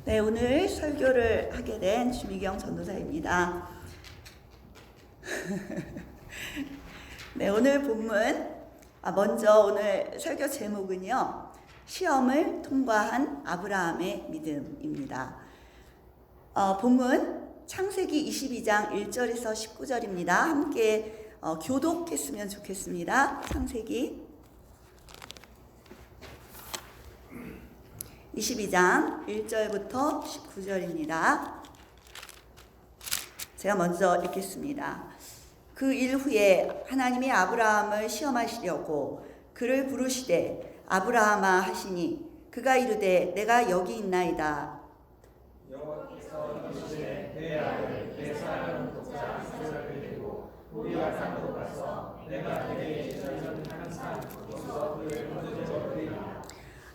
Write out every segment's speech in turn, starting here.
네, 오늘 설교를 하게 된 주미경 전도사입니다. 네, 오늘 본문, 먼저 오늘 설교 제목은요, 시험을 통과한 아브라함의 믿음입니다. 본문 창세기 22장 1절에서 19절입니다. 함께 교독했으면 좋겠습니다. 창세기 22장 1절부터 19절입니다. 제가 먼저 읽겠습니다. 그 일 후에 하나님이 아브라함을 시험하시려고 그를 부르시되 아브라함아 하시니 그가 이르되 내가 여기 있나이다. 여호와께서 이르시되 내 아들 내 사랑하는 독자 이삭을 데리고 모리아 산으로 가서 내가 그에게 지시하는 산 거기서 그를 거두어 드리라.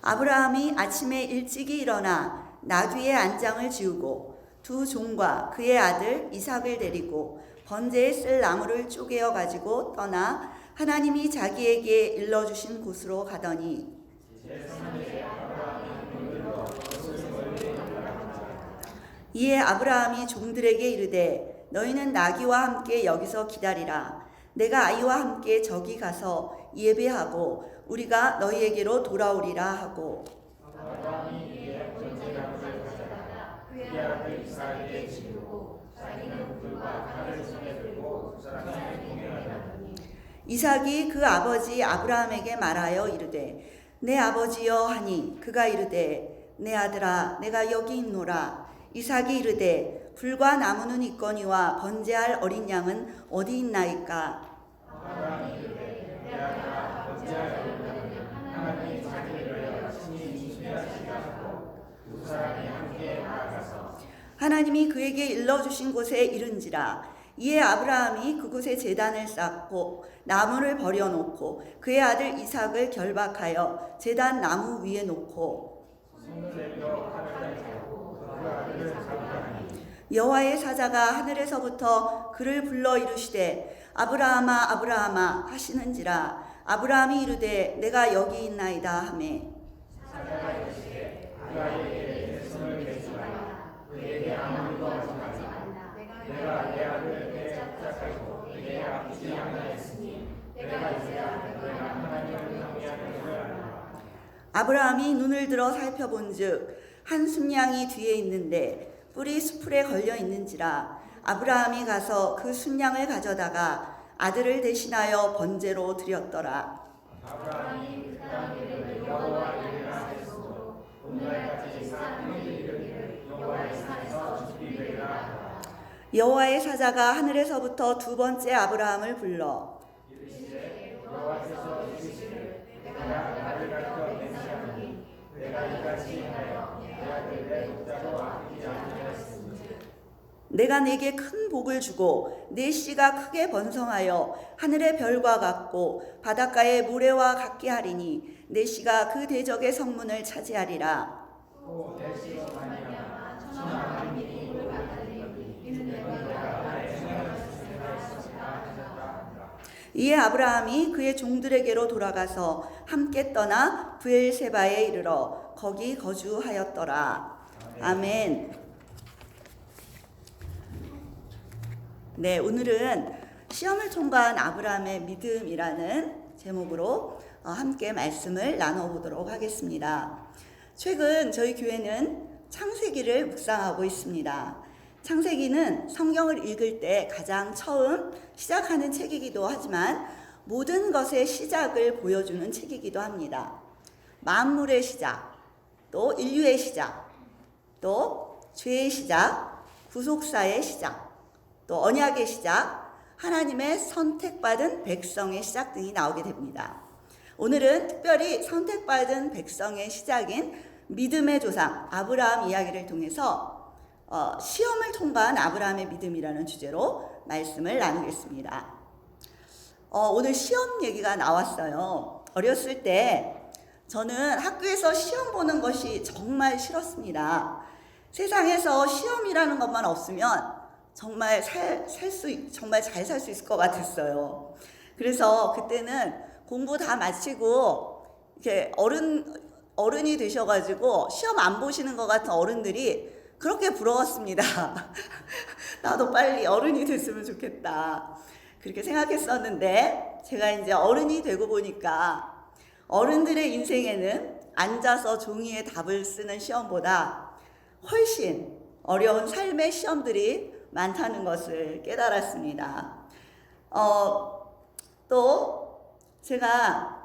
아브라함이 아침에 일찍이 일어나 나귀의 안장을 지우고 두 종과 그의 아들 이삭을 데리고 번제에 쓸 나무를 쪼개어 가지고 떠나 하나님이 자기에게 일러주신 곳으로 가더니 이에 아브라함이 종들에게 이르되 너희는 나귀와 함께 여기서 기다리라. 내가 아이와 함께 저기 가서 예배하고 우리가 너희에게로 돌아오리라 하고 아브라함이 이에 번제나무를 가져다가 그의 아들 이삭에게 지우고 자기는 불과 칼을 손에 들고 두 사람이 동행하더니 이삭이 그 아버지 아브라함에게 말하여 이르되 내 아버지여 하니 그가 이르되 내 아들아 내가 여기 있노라. 이삭이 이르되 불과 나무는 있거니와 번제할 어린 양은 어디 있나이까. 아브라함이 이르되 내 아들아 번제할 어린 양은 하나님이 자기를 위하여 친히 준비하시리라 하고 두 사람이 함께 나아가서 하나님이 그에게 일러주신 곳에 이른지라. 이에 아브라함이 그곳에 제단을 쌓고 나무를 버려놓고 그의 아들 이삭을 결박하여 제단 나무 위에 놓고 손을 내밀어 칼을 달고 그 아들을 잡으라니 여호와의 사자가 하늘에서부터 그를 불러 이르시되 아브라함아 아브라함아 하시는지라. 아브라함이 이르되 내가 여기 있나이다 하매 사자가 이르시되 아이에게 내 손을 대지 말라. 그에게 아무것도 하지 말라. 내가 내 아들을 붙잡고 그에게 아프지 아니하였으니 내가 이제야 그가 하나님을 경외하는 줄 알라. 아브라함이 눈을 들어 살펴본즉 한 순양이 뒤에 있는데 뿔이 수풀에 걸려 있는지라. 아브라함이 가서 그 순양을 가져다가 아들을 대신하여 번제로 드렸더라. 아브라함이 그 땅을 여호와 이르라 하였으므로 오늘날까지 사람이 이르기를 여호와의 산에서 죽이리라 하더라. 여호와의 사자가 하늘에서부터 두 번째 아브라함을 불러 이르시되 여호와께서 이르시기를 내가 나를 가르쳐 맹세하노니 내가 이같이 하여 내 아들 내 독자로 아끼지 아니하였으니 내가 네게 큰 복을 주고 네 씨가 크게 번성하여 하늘의 별과 같고 바닷가의 모래와 같게 하리니 네 씨가 그 대적의 성문을 차지하리라. 또 내 씨로 말미암아 천하 만민이 이를 받으리니 이는 내가 나의 생명을 주시리라 하셨다. 이에 아브라함이 그의 종들에게로 돌아가서 함께 떠나 브엘세바에 이르러 거기 거주하였더라. 아멘. 네, 오늘은 시험을 통과한 아브라함의 믿음이라는 제목으로 함께 말씀을 나눠보도록 하겠습니다. 최근 저희 교회는 창세기를 묵상하고 있습니다. 창세기는 성경을 읽을 때 가장 처음 시작하는 책이기도 하지만 모든 것의 시작을 보여주는 책이기도 합니다. 만물의 시작, 또 인류의 시작, 또 죄의 시작, 구속사의 시작, 또 언약의 시작, 하나님의 선택받은 백성의 시작 등이 나오게 됩니다. 오늘은 특별히 선택받은 백성의 시작인 믿음의 조상 아브라함 이야기를 통해서 시험을 통과한 아브라함의 믿음이라는 주제로 말씀을 나누겠습니다. 오늘 시험 얘기가 나왔어요. 어렸을 때 저는 학교에서 시험 보는 것이 정말 싫었습니다. 세상에서 시험이라는 것만 없으면 정말 정말 잘 살 수 있을 것 같았어요. 그래서 그때는 공부 다 마치고 이렇게 어른이 되셔가지고 시험 안 보시는 것 같은 어른들이 그렇게 부러웠습니다. 나도 빨리 어른이 됐으면 좋겠다. 그렇게 생각했었는데 제가 이제 어른이 되고 보니까 어른들의 인생에는 앉아서 종이에 답을 쓰는 시험보다 훨씬 어려운 삶의 시험들이 많다는 것을 깨달았습니다. 또 제가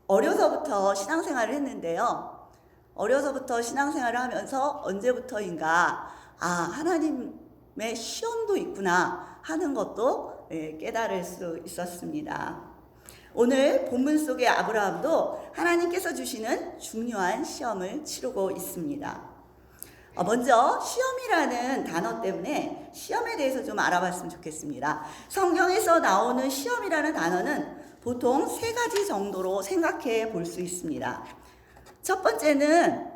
어려서부터 신앙생활을 했는데요. 어려서부터 신앙생활을 하면서 언제부터인가 하나님의 시험도 있구나 하는 것도 깨달을 수 있었습니다. 오늘 본문 속의 아브라함도 하나님께서 주시는 중요한 시험을 치르고 있습니다. 먼저 시험이라는 단어 때문에 시험에 대해서 좀 알아봤으면 좋겠습니다. 성경에서 나오는 시험이라는 단어는 보통 3가지 정도로 생각해 볼 수 있습니다. 첫 번째는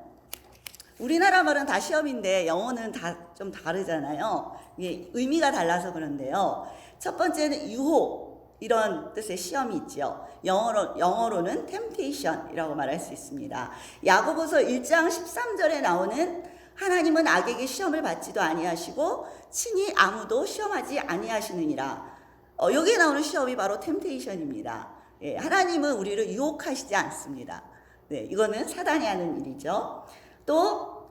우리나라 말은 다 시험인데 영어는 다 좀 다르잖아요. 이게 의미가 달라서 그런데요. 첫 번째는 유혹, 이런 뜻의 시험이 있죠. 영어로는 temptation이라고 말할 수 있습니다. 야고보서 1장 13절에 나오는 하나님은 악에게 시험을 받지도 아니하시고 친히 아무도 시험하지 아니하시느니라. 여기에 나오는 시험이 바로 temptation입니다. 하나님은 우리를 유혹하시지 않습니다. 이거는 사단이 하는 일이죠. 또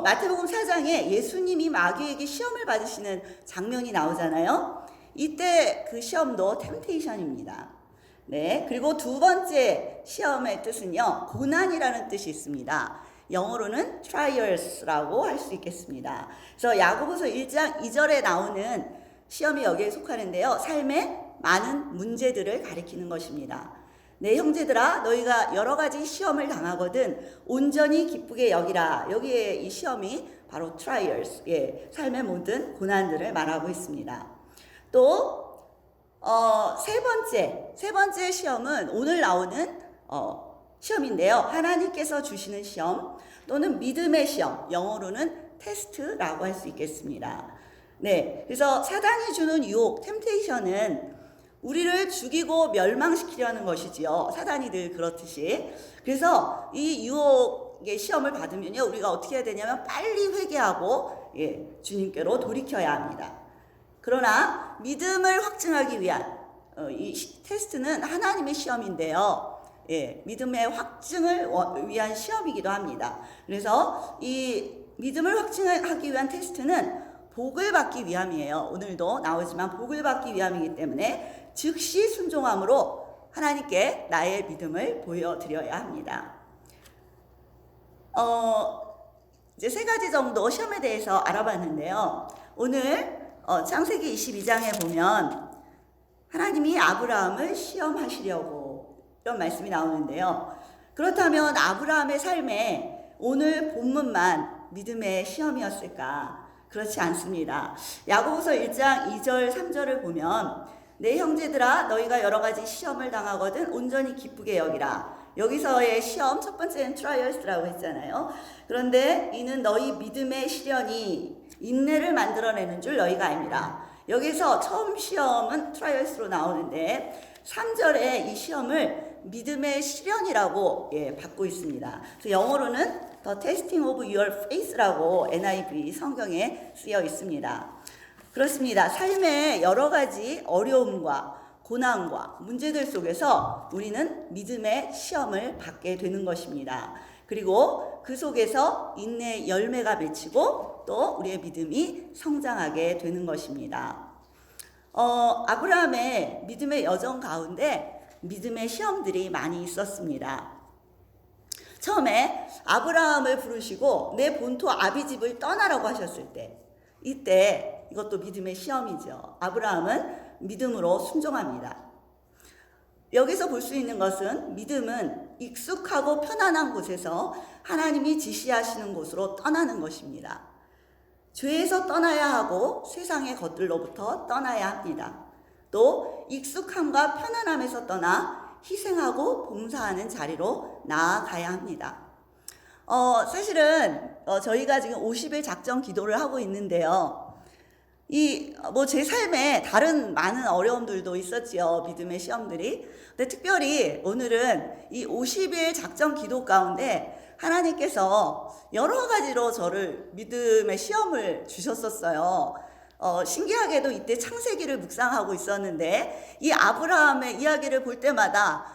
마태복음 4장에 예수님이 마귀에게 시험을 받으시는 장면이 나오잖아요. 이때 그 시험도 temptation입니다. 그리고 두 번째 시험의 뜻은요, 고난이라는 뜻이 있습니다. 영어로는 trials라고 할 수 있겠습니다. 그래서 야고보서 1장 2절에 나오는 시험이 여기에 속하는데요. 삶의 많은 문제들을 가리키는 것입니다. 내 형제들아, 너희가 여러 가지 시험을 당하거든 온전히 기쁘게 여기라. 여기에 이 시험이 바로 trials, 삶의 모든 고난들을 말하고 있습니다. 또 세 번째 시험은 오늘 나오는 시험인데요. 하나님께서 주시는 시험 또는 믿음의 시험, 영어로는 테스트라고 할 수 있겠습니다. 그래서 사단이 주는 유혹, 템테이션은 우리를 죽이고 멸망시키려는 것이지요. 사단이 늘 그렇듯이. 그래서 이 유혹의 시험을 받으면요, 우리가 어떻게 해야 되냐면 빨리 회개하고 주님께로 돌이켜야 합니다. 그러나 믿음을 확증하기 위한 이 테스트는 하나님의 시험인데요. 믿음의 확증을 위한 시험이기도 합니다. 그래서 이 믿음을 확증하기 위한 테스트는 복을 받기 위함이에요. 오늘도 나오지만 복을 받기 위함이기 때문에 즉시 순종함으로 하나님께 나의 믿음을 보여드려야 합니다. 이제 3가지 정도 시험에 대해서 알아봤는데요. 오늘 창세기 22장에 보면 하나님이 아브라함을 시험하시려고 이런 말씀이 나오는데요. 그렇다면 아브라함의 삶에 오늘 본문만 믿음의 시험이었을까? 그렇지 않습니다. 야고보서 1장 2절 3절을 보면 내 형제들아, 너희가 여러 가지 시험을 당하거든 온전히 기쁘게 여기라. 여기서의 시험 첫 번째는 trials라고 했잖아요. 그런데 이는 너희 믿음의 시련이 인내를 만들어내는 줄 너희가 알미라. 여기서 처음 시험은 trials로 나오는데 3절에 이 시험을 믿음의 시련이라고 받고 있습니다. 그래서 영어로는 The Testing of Your Faith라고 NIV 성경에 쓰여 있습니다. 그렇습니다. 삶의 여러 가지 어려움과 고난과 문제들 속에서 우리는 믿음의 시험을 받게 되는 것입니다. 그리고 그 속에서 인내의 열매가 맺히고 또 우리의 믿음이 성장하게 되는 것입니다. 아브라함의 믿음의 여정 가운데 믿음의 시험들이 많이 있었습니다. 처음에 아브라함을 부르시고 내 본토 아비집을 떠나라고 하셨을 때, 이때 이것도 믿음의 시험이죠. 아브라함은 믿음으로 순종합니다. 여기서 볼 수 있는 것은 믿음은 익숙하고 편안한 곳에서 하나님이 지시하시는 곳으로 떠나는 것입니다. 죄에서 떠나야 하고 세상의 것들로부터 떠나야 합니다. 또 익숙함과 편안함에서 떠나 희생하고 봉사하는 자리로 나아가야 합니다. 사실은 저희가 지금 50일 작정 기도를 하고 있는데요. 제 삶에 다른 많은 어려움들도 있었지요. 믿음의 시험들이. 근데 특별히 오늘은 이 50일 작정 기도 가운데 하나님께서 여러 가지로 저를 믿음의 시험을 주셨었어요. 신기하게도 이때 창세기를 묵상하고 있었는데 이 아브라함의 이야기를 볼 때마다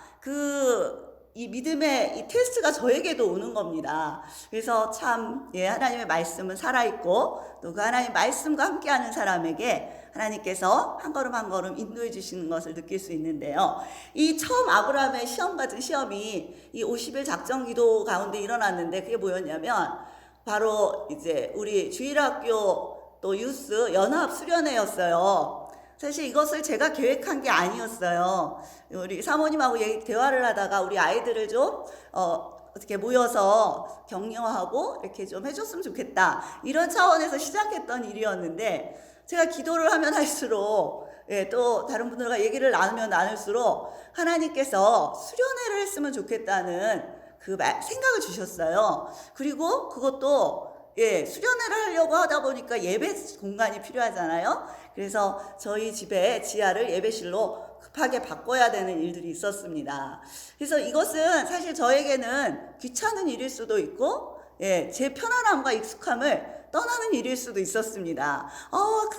이 믿음의 이 테스트가 저에게도 오는 겁니다. 그래서 참, 하나님의 말씀은 살아있고 또 그 하나님의 말씀과 함께하는 사람에게 하나님께서 한 걸음 한 걸음 인도해 주시는 것을 느낄 수 있는데요. 이 처음 아브라함의 시험 같은 시험이 이 50일 작정 기도 가운데 일어났는데 그게 뭐였냐면 바로 이제 우리 주일학교 또 유스 연합 수련회였어요. 사실 이것을 제가 계획한 게 아니었어요. 우리 사모님하고 대화를 하다가 우리 아이들을 좀 어떻게 모여서 격려하고 이렇게 좀 해줬으면 좋겠다, 이런 차원에서 시작했던 일이었는데 제가 기도를 하면 할수록 또 다른 분들과 얘기를 나누면 나눌수록 하나님께서 수련회를 했으면 좋겠다는 그 생각을 주셨어요. 그리고 그것도 수련회를 하려고 하다 보니까 예배 공간이 필요하잖아요. 그래서 저희 집에 지하를 예배실로 급하게 바꿔야 되는 일들이 있었습니다. 그래서 이것은 사실 저에게는 귀찮은 일일 수도 있고 제 편안함과 익숙함을 떠나는 일일 수도 있었습니다.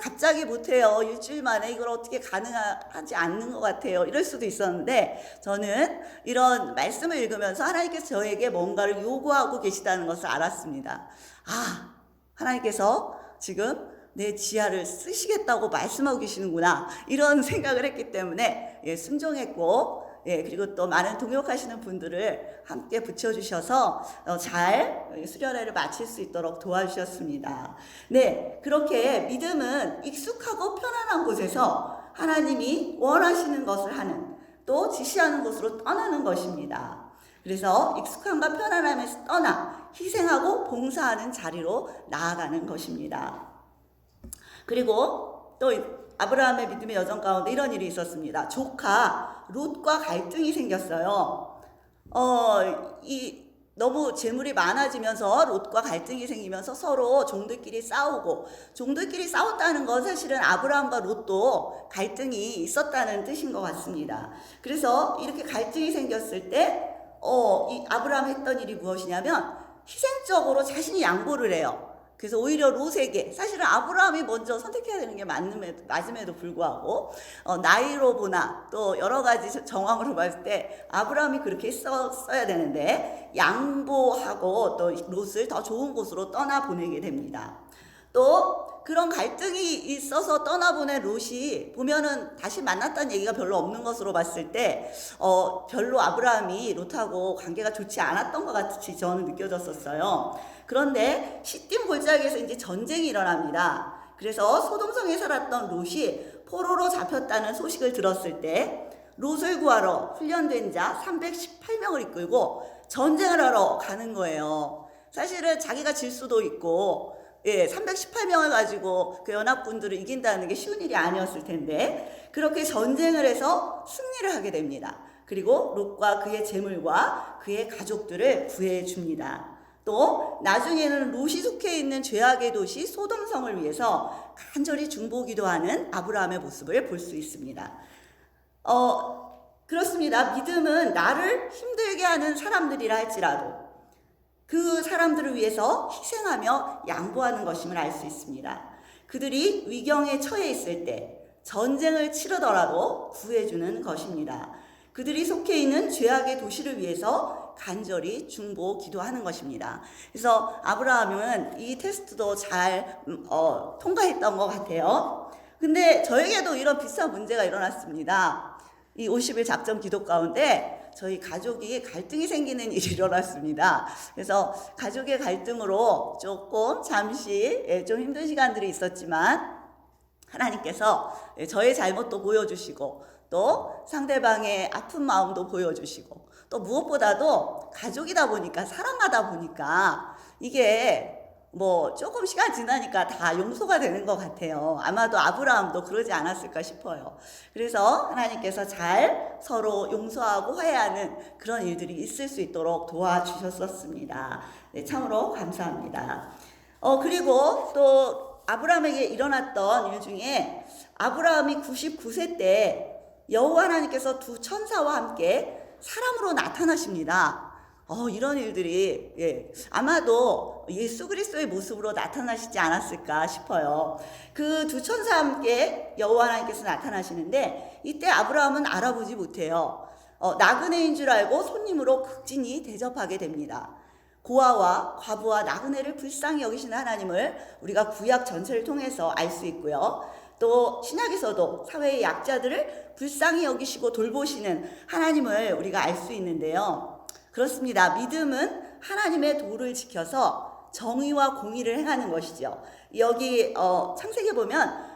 갑자기 못해요. 일주일 만에 이걸 어떻게 가능하지 않는 것 같아요. 이럴 수도 있었는데 저는 이런 말씀을 읽으면서 하나님께서 저에게 뭔가를 요구하고 계시다는 것을 알았습니다. 하나님께서 지금 내 지하를 쓰시겠다고 말씀하고 계시는구나, 이런 생각을 했기 때문에 순종했고, 그리고 또 많은 동역하시는 분들을 함께 붙여주셔서 잘 수련회를 마칠 수 있도록 도와주셨습니다. 그렇게 믿음은 익숙하고 편안한 곳에서 하나님이 원하시는 것을 하는, 또 지시하는 곳으로 떠나는 것입니다. 그래서 익숙함과 편안함에서 떠나 희생하고 봉사하는 자리로 나아가는 것입니다. 그리고 또 아브라함의 믿음의 여정 가운데 이런 일이 있었습니다. 조카 롯과 갈등이 생겼어요. 너무 재물이 많아지면서 롯과 갈등이 생기면서 서로 종들끼리 싸우고, 종들끼리 싸웠다는 건 사실은 아브라함과 롯도 갈등이 있었다는 뜻인 것 같습니다. 그래서 이렇게 갈등이 생겼을 때 이 아브라함이 했던 일이 무엇이냐면 희생적으로 자신이 양보를 해요. 그래서 오히려 롯에게, 사실은 아브라함이 먼저 선택해야 되는 게 맞음에도 불구하고 나이로 보나 또 여러 가지 정황으로 봤을 때 아브라함이 그렇게 써야 되는데 양보하고 또 롯을 더 좋은 곳으로 떠나보내게 됩니다. 또 그런 갈등이 있어서 떠나보낸 롯이 보면은 다시 만났다는 얘기가 별로 없는 것으로 봤을 때 별로 아브라함이 롯하고 관계가 좋지 않았던 것 같이 저는 느껴졌었어요. 그런데 시딤 골짜기에서 이제 전쟁이 일어납니다. 그래서 소돔성에 살았던 롯이 포로로 잡혔다는 소식을 들었을 때 롯을 구하러 훈련된 자 318명을 이끌고 전쟁을 하러 가는 거예요. 사실은 자기가 질 수도 있고 318명을 가지고 그 연합군들을 이긴다는 게 쉬운 일이 아니었을 텐데 그렇게 전쟁을 해서 승리를 하게 됩니다. 그리고 롯과 그의 재물과 그의 가족들을 구해줍니다. 또 나중에는 롯이 속해 있는 죄악의 도시 소돔성을 위해서 간절히 중보기도하는 아브라함의 모습을 볼 수 있습니다. 그렇습니다. 믿음은 나를 힘들게 하는 사람들이라 할지라도 그 사람들을 위해서 희생하며 양보하는 것임을 알 수 있습니다. 그들이 위경에 처해 있을 때 전쟁을 치르더라도 구해주는 것입니다. 그들이 속해 있는 죄악의 도시를 위해서 간절히 중보 기도하는 것입니다. 그래서 아브라함은 이 테스트도 잘 통과했던 것 같아요. 근데 저에게도 이런 비슷한 문제가 일어났습니다. 이 50일 작전 기도 가운데 저희 가족이 갈등이 생기는 일이 일어났습니다. 그래서 가족의 갈등으로 조금 잠시 좀 힘든 시간들이 있었지만 하나님께서 저의 잘못도 보여주시고 또 상대방의 아픈 마음도 보여주시고 또 무엇보다도 가족이다 보니까 사랑하다 보니까 이게 조금 시간 지나니까 다 용서가 되는 것 같아요. 아마도 아브라함도 그러지 않았을까 싶어요. 그래서 하나님께서 잘 서로 용서하고 화해하는 그런 일들이 있을 수 있도록 도와주셨었습니다. 참으로 감사합니다. 그리고 또 아브라함에게 일어났던 일 중에 아브라함이 99세 때 여호와 하나님께서 두 천사와 함께 사람으로 나타나십니다. 이런 일들이 아마도 예수 그리스도의 모습으로 나타나시지 않았을까 싶어요. 그 두 천사와 함께 여호와 하나님께서 나타나시는데 이때 아브라함은 알아보지 못해요. 나그네인 줄 알고 손님으로 극진히 대접하게 됩니다. 고아와 과부와 나그네를 불쌍히 여기시는 하나님을 우리가 구약 전체를 통해서 알 수 있고요. 또 신약에서도 사회의 약자들을 불쌍히 여기시고 돌보시는 하나님을 우리가 알 수 있는데요. 그렇습니다. 믿음은 하나님의 도를 지켜서 정의와 공의를 행하는 것이죠. 여기 창세기에 보면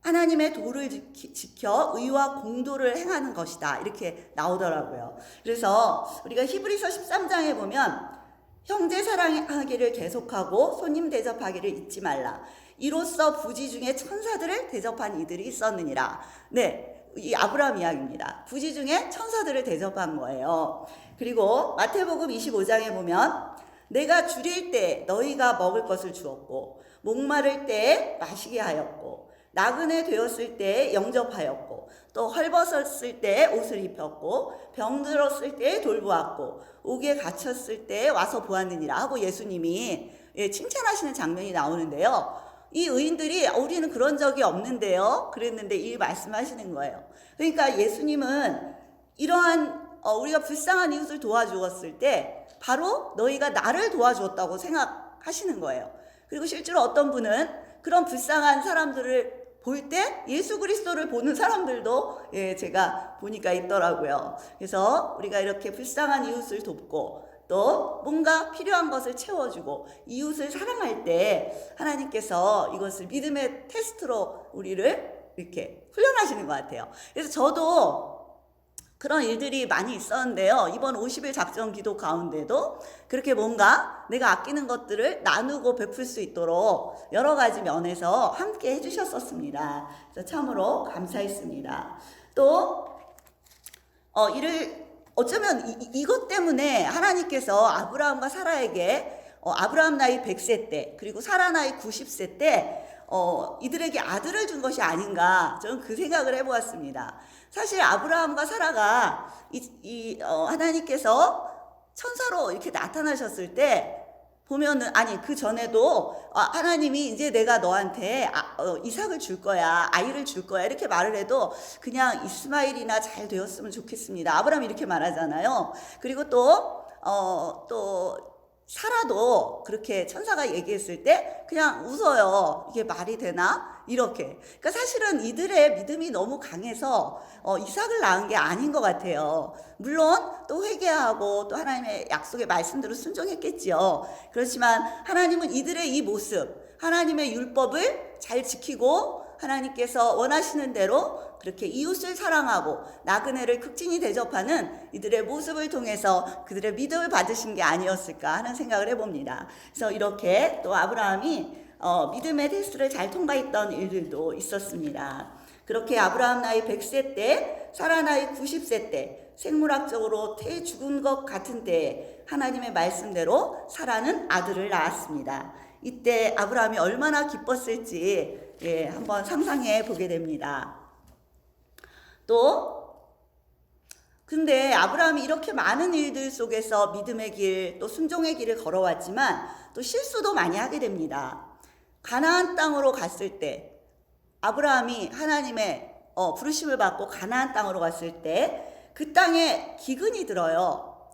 하나님의 도를 지켜 의와 공도를 행하는 것이다 이렇게 나오더라고요. 그래서 우리가 히브리서 13장에 보면 형제 사랑하기를 계속하고 손님 대접하기를 잊지 말라. 이로써 부지 중에 천사들을 대접한 이들이 있었느니라. 네, 이 아브라함 이야기입니다. 부지 중에 천사들을 대접한 거예요. 그리고 마태복음 25장에 보면 내가 줄일 때 너희가 먹을 것을 주었고 목마를 때 마시게 하였고 나그네 되었을 때 영접하였고 또 헐벗었을 때 옷을 입혔고 병들었을 때 돌보았고 옥에 갇혔을 때 와서 보았느니라 하고 예수님이 칭찬하시는 장면이 나오는데요. 이 의인들이 우리는 그런 적이 없는데요 그랬는데 이 말씀하시는 거예요. 그러니까 예수님은 이러한 우리가 불쌍한 이웃을 도와주었을 때 바로 너희가 나를 도와주었다고 생각하시는 거예요. 그리고 실제로 어떤 분은 그런 불쌍한 사람들을 볼 때 예수 그리스도를 보는 사람들도 제가 보니까 있더라고요. 그래서 우리가 이렇게 불쌍한 이웃을 돕고 또 뭔가 필요한 것을 채워주고 이웃을 사랑할 때 하나님께서 이것을 믿음의 테스트로 우리를 이렇게 훈련하시는 것 같아요. 그래서 저도 그런 일들이 많이 있었는데요. 이번 50일 작전 기도 가운데도 그렇게 뭔가 내가 아끼는 것들을 나누고 베풀 수 있도록 여러 가지 면에서 함께 해주셨었습니다. 그래서 참으로 감사했습니다. 또 이를 어쩌면 이것 때문에 하나님께서 아브라함과 사라에게 아브라함 나이 100세 때 그리고 사라 나이 90세 때 이들에게 아들을 준 것이 아닌가 저는 그 생각을 해보았습니다. 사실 아브라함과 사라가 하나님께서 천사로 이렇게 나타나셨을 때 보면은 그 전에도 하나님이 이제 내가 너한테 이삭을 줄 거야 아이를 줄 거야 이렇게 말을 해도 그냥 이스마엘이나 잘 되었으면 좋겠습니다. 아브라함이 이렇게 말하잖아요. 그리고 또 사라도 그렇게 천사가 얘기했을 때 그냥 웃어요. 이게 말이 되나? 이렇게. 그러니까 사실은 이들의 믿음이 너무 강해서 이삭을 낳은 게 아닌 것 같아요. 물론 또 회개하고 또 하나님의 약속의 말씀대로 순종했겠지요. 그렇지만 하나님은 이들의 이 모습, 하나님의 율법을 잘 지키고 하나님께서 원하시는 대로 그렇게 이웃을 사랑하고 나그네를 극진히 대접하는 이들의 모습을 통해서 그들의 믿음을 받으신 게 아니었을까 하는 생각을 해봅니다. 그래서 이렇게 또 아브라함이 믿음의 테스트를 잘 통과했던 일들도 있었습니다. 그렇게 아브라함 나이 100세 때 사라 나이 90세 때 생물학적으로 태 죽은 것 같은 때에 하나님의 말씀대로 사라는 아들을 낳았습니다. 이때 아브라함이 얼마나 기뻤을지 한번 상상해 보게 됩니다. 근데 아브라함이 이렇게 많은 일들 속에서 믿음의 길, 또 순종의 길을 걸어왔지만 또 실수도 많이 하게 됩니다. 가나안 땅으로 갔을 때 아브라함이 하나님의 부르심을 받고 가나안 땅으로 갔을 때 그 땅에 기근이 들어요.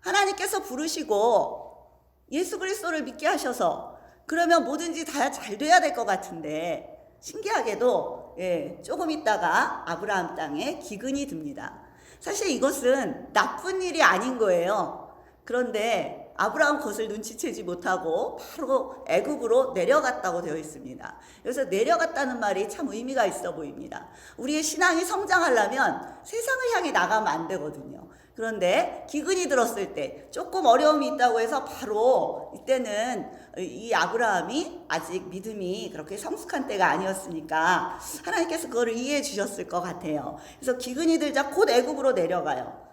하나님께서 부르시고 예수 그리스도를 믿게 하셔서 그러면 뭐든지 다 잘 돼야 될 것 같은데 신기하게도 조금 있다가 아브라함 땅에 기근이 듭니다. 사실 이것은 나쁜 일이 아닌 거예요. 그런데 아브라함 그것을 눈치채지 못하고 바로 애굽으로 내려갔다고 되어 있습니다. 여기서 내려갔다는 말이 참 의미가 있어 보입니다. 우리의 신앙이 성장하려면 세상을 향해 나가면 안 되거든요. 그런데 기근이 들었을 때 조금 어려움이 있다고 해서 바로 이때는 이 아브라함이 아직 믿음이 그렇게 성숙한 때가 아니었으니까 하나님께서 그거를 이해해 주셨을 것 같아요. 그래서 기근이 들자 곧 애굽으로 내려가요.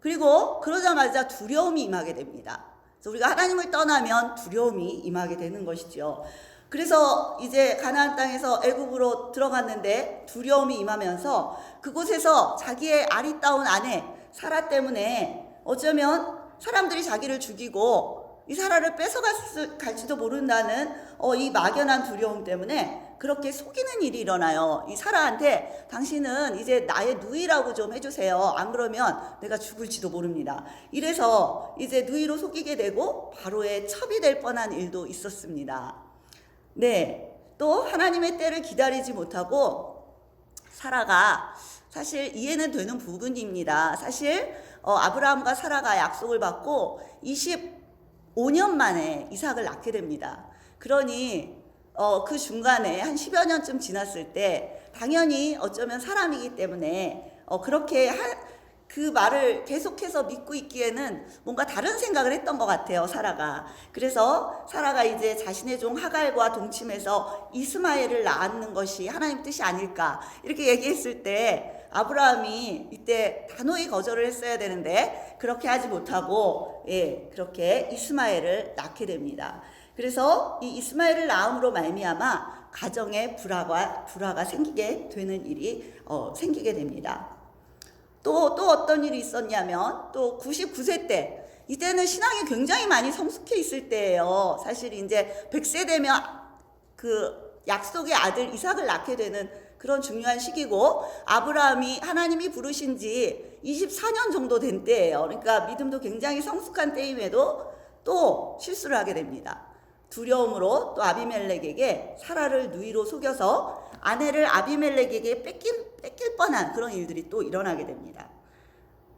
그리고 그러자마자 두려움이 임하게 됩니다. 그래서 우리가 하나님을 떠나면 두려움이 임하게 되는 것이죠. 그래서 이제 가나안 땅에서 애굽으로 들어갔는데 두려움이 임하면서 그곳에서 자기의 아리따운 아내 사라 때문에 어쩌면 사람들이 자기를 죽이고 이 사라를 뺏어갈지도 모른다는 이 막연한 두려움 때문에 그렇게 속이는 일이 일어나요. 이 사라한테 당신은 이제 나의 누이라고 좀 해주세요. 안 그러면 내가 죽을지도 모릅니다. 이래서 이제 누이로 속이게 되고 바로의 첩이 될 뻔한 일도 있었습니다. 네, 또 하나님의 때를 기다리지 못하고 사라가 사실 이해는 되는 부분입니다. 사실 아브라함과 사라가 약속을 받고 25년 만에 이삭을 낳게 됩니다. 그러니 그 중간에 한 10여 년쯤 지났을 때 당연히 어쩌면 사람이기 때문에 그렇게 그 말을 계속해서 믿고 있기에는 뭔가 다른 생각을 했던 것 같아요, 사라가. 그래서 사라가 이제 자신의 종 하갈과 동침해서 이스마엘을 낳는 것이 하나님 뜻이 아닐까 이렇게 얘기했을 때 아브라함이 이때 단호히 거절을 했어야 되는데 그렇게 하지 못하고 그렇게 이스마엘을 낳게 됩니다. 그래서 이 이스마엘을 낳음으로 말미암아 가정에 불화가 생기게 되는 일이 생기게 됩니다. 또 어떤 일이 있었냐면 또 99세 때, 이때는 신앙이 굉장히 많이 성숙해 있을 때예요. 사실 이제 100세 되면 그 약속의 아들 이삭을 낳게 되는 그런 중요한 시기고, 아브라함이 하나님이 부르신 지 24년 정도 된 때예요. 그러니까 믿음도 굉장히 성숙한 때임에도 또 실수를 하게 됩니다. 두려움으로 또 아비멜렉에게 사라를 누이로 속여서 아내를 아비멜렉에게 뺏길 뻔한 그런 일들이 또 일어나게 됩니다.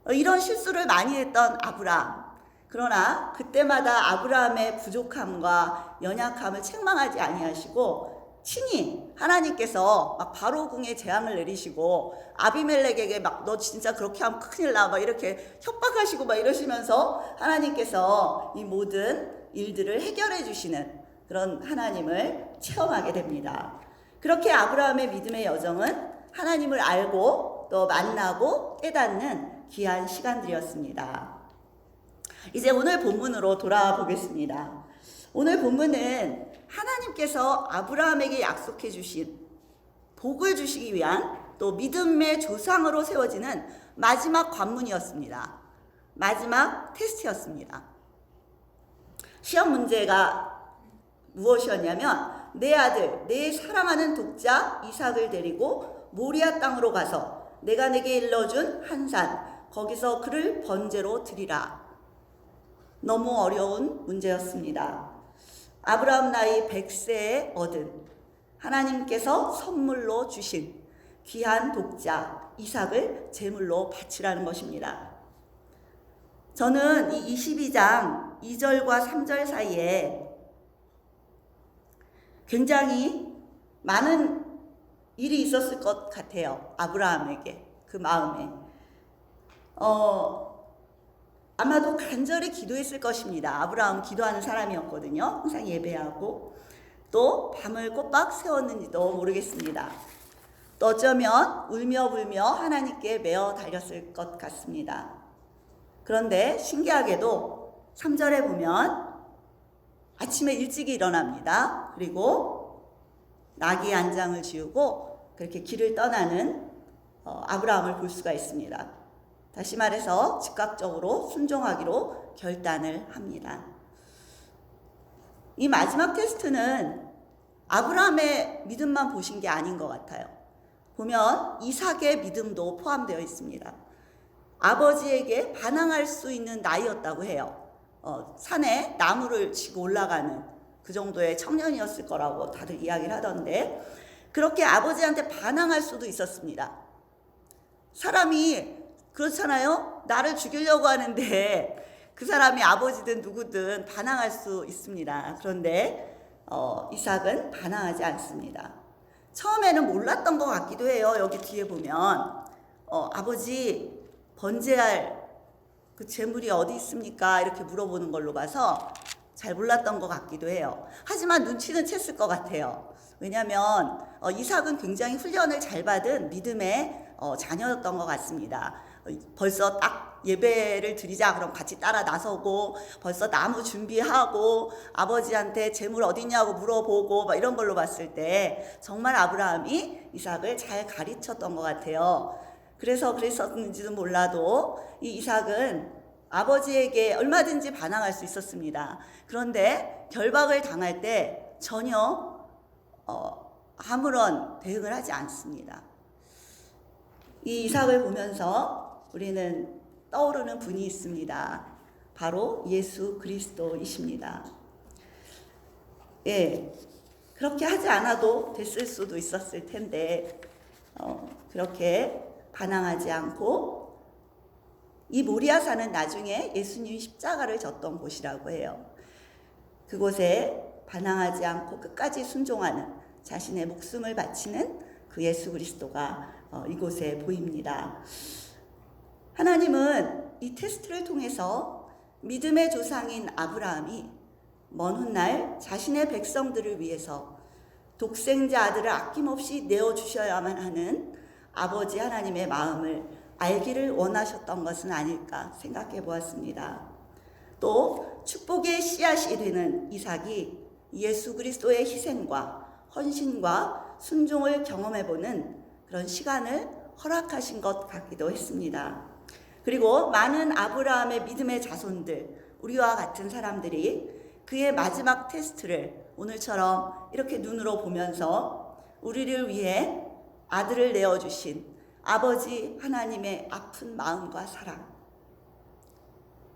이런 실수를 많이 했던 아브라함. 그러나 그때마다 아브라함의 부족함과 연약함을 책망하지 아니하시고 친히 하나님께서 막 바로궁에 재앙을 내리시고 아비멜렉에게 막 너 진짜 그렇게 하면 큰일 나 막 이렇게 협박하시고 막 이러시면서 하나님께서 이 모든 일들을 해결해 주시는 그런 하나님을 체험하게 됩니다. 그렇게 아브라함의 믿음의 여정은 하나님을 알고 또 만나고 깨닫는 귀한 시간들이었습니다. 이제 오늘 본문으로 돌아보겠습니다. 오늘 본문은 하나님께서 아브라함에게 약속해 주신 복을 주시기 위한 또 믿음의 조상으로 세워지는 마지막 관문이었습니다. 마지막 테스트였습니다. 시험 문제가 무엇이었냐면 내 아들, 내 사랑하는 독자 이삭을 데리고 모리아 땅으로 가서 내가 내게 일러준 한 산, 거기서 그를 번제로 드리라. 너무 어려운 문제였습니다. 아브라함 나이 100세에 얻은 하나님께서 선물로 주신 귀한 독자 이삭을 제물로 바치라는 것입니다. 저는 이 22장 2절과 3절 사이에 굉장히 많은 일이 있었을 것 같아요. 아브라함에게, 그 마음에. 아마도 간절히 기도했을 것입니다. 아브라함 기도하는 사람이었거든요. 항상 예배하고 또 밤을 꼬박 세웠는지도 모르겠습니다. 또 어쩌면 울며 불며 하나님께 매어 달렸을 것 같습니다. 그런데 신기하게도 3절에 보면 아침에 일찍 일어납니다. 그리고 나귀 안장을 지우고 그렇게 길을 떠나는 아브라함을 볼 수가 있습니다. 다시 말해서 즉각적으로 순종하기로 결단을 합니다. 이 마지막 테스트는 아브라함의 믿음만 보신 게 아닌 것 같아요. 보면 이삭의 믿음도 포함되어 있습니다. 아버지에게 반항할 수 있는 나이였다고 해요. 산에 나무를 치고 올라가는 그 정도의 청년이었을 거라고 다들 이야기를 하던데, 그렇게 아버지한테 반항할 수도 있었습니다. 사람이 그렇잖아요. 나를 죽이려고 하는데 그 사람이 아버지든 누구든 반항할 수 있습니다. 그런데 이삭은 반항하지 않습니다. 처음에는 몰랐던 것 같기도 해요. 여기 뒤에 보면 아버지 번제할 그 제물이 어디 있습니까? 이렇게 물어보는 걸로 봐서 잘 몰랐던 것 같기도 해요. 하지만 눈치는 챘을 것 같아요. 왜냐하면 이삭은 굉장히 훈련을 잘 받은 믿음의 자녀였던 것 같습니다. 벌써 딱 예배를 드리자 그럼 같이 따라 나서고 벌써 나무 준비하고 아버지한테 재물 어디냐고 물어보고 막 이런 걸로 봤을 때 정말 아브라함이 이삭을 잘 가르쳤던 것 같아요. 그래서 그랬었는지도 몰라도 이 이삭은 아버지에게 얼마든지 반항할 수 있었습니다. 그런데 결박을 당할 때 전혀 아무런 대응을 하지 않습니다. 이 이삭을 보면서 우리는 떠오르는 분이 있습니다. 바로 예수 그리스도이십니다. 예, 그렇게 하지 않아도 됐을 수도 있었을 텐데 그렇게 반항하지 않고, 이 모리아산은 나중에 예수님이 십자가를 졌던 곳이라고 해요. 그곳에 반항하지 않고 끝까지 순종하는, 자신의 목숨을 바치는 그 예수 그리스도가 이곳에 보입니다. 하나님은 이 테스트를 통해서 믿음의 조상인 아브라함이 먼 훗날 자신의 백성들을 위해서 독생자 아들을 아낌없이 내어주셔야만 하는 아버지 하나님의 마음을 알기를 원하셨던 것은 아닐까 생각해 보았습니다. 또 축복의 씨앗이 되는 이삭이 예수 그리스도의 희생과 헌신과 순종을 경험해보는 그런 시간을 허락하신 것 같기도 했습니다. 그리고 많은 아브라함의 믿음의 자손들, 우리와 같은 사람들이 그의 마지막 테스트를 오늘처럼 이렇게 눈으로 보면서 우리를 위해 아들을 내어주신 아버지 하나님의 아픈 마음과 사랑,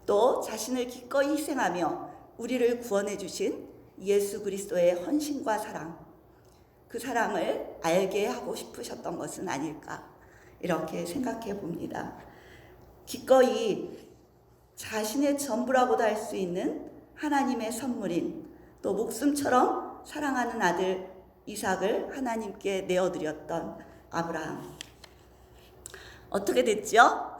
또 자신을 기꺼이 희생하며 우리를 구원해 주신 예수 그리스도의 헌신과 사랑, 그 사랑을 알게 하고 싶으셨던 것은 아닐까 이렇게 생각해 봅니다. 기꺼이 자신의 전부라고도 할 수 있는 하나님의 선물인, 또 목숨처럼 사랑하는 아들 이삭을 하나님께 내어드렸던 아브라함. 어떻게 됐죠?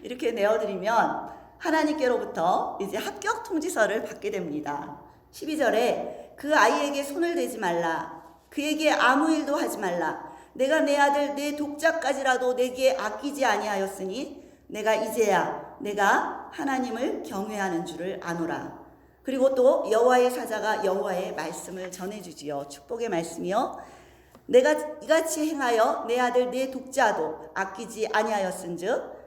이렇게 내어드리면 하나님께로부터 이제 합격 통지서를 받게 됩니다. 12절에 그 아이에게 손을 대지 말라, 그에게 아무 일도 하지 말라, 내가 내 아들 내 독자까지라도 내게 아끼지 아니하였으니 내가 이제야 내가 하나님을 경외하는 줄을 아노라. 그리고 또 여호와의 사자가 여호와의 말씀을 전해주지요. 축복의 말씀이요. 내가 이같이 행하여 내 아들 내 독자도 아끼지 아니하였은즉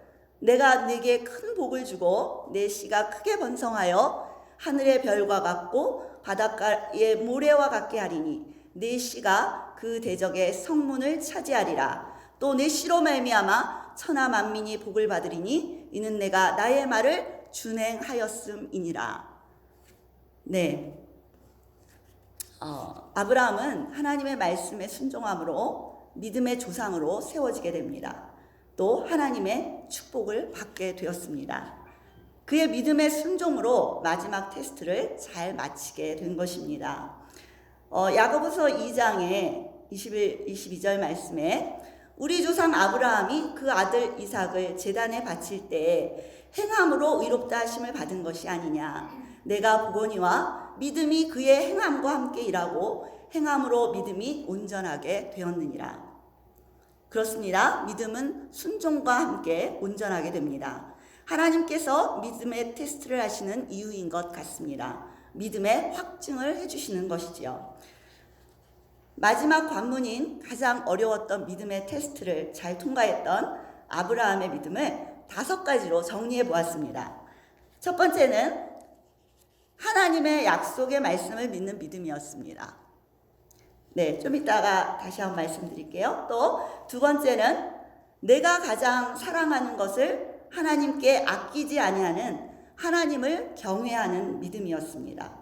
내가 네게 큰 복을 주고 내 씨가 크게 번성하여 하늘의 별과 같고 바닷가의 모래와 같게 하리니 내 씨가 그 대적의 성문을 차지하리라. 또 내 씨로 말미암아 천하 만민이 복을 받으리니 이는 내가 나의 말을 준행하였음이니라. 네, 아브라함은 하나님의 말씀에 순종함으로 믿음의 조상으로 세워지게 됩니다. 또 하나님의 축복을 받게 되었습니다. 그의 믿음의 순종으로 마지막 테스트를 잘 마치게 된 것입니다. 야고보서 2장의 22절 말씀에 우리 조상 아브라함이 그 아들 이삭을 제단에 바칠 때에 행함으로 의롭다 하심을 받은 것이 아니냐. 내가 보거니와 믿음이 그의 행함과 함께 일하고 행함으로 믿음이 온전하게 되었느니라. 그렇습니다. 믿음은 순종과 함께 온전하게 됩니다. 하나님께서 믿음의 테스트를 하시는 이유인 것 같습니다. 믿음의 확증을 해주시는 것이지요. 마지막 관문인 가장 어려웠던 믿음의 테스트를 잘 통과했던 아브라함의 믿음을 5가지로 정리해 보았습니다. 첫 번째는 하나님의 약속의 말씀을 믿는 믿음이었습니다. 네, 좀 이따가 다시 한번 말씀드릴게요. 또 두 번째는 내가 가장 사랑하는 것을 하나님께 아끼지 아니하는 하나님을 경외하는 믿음이었습니다.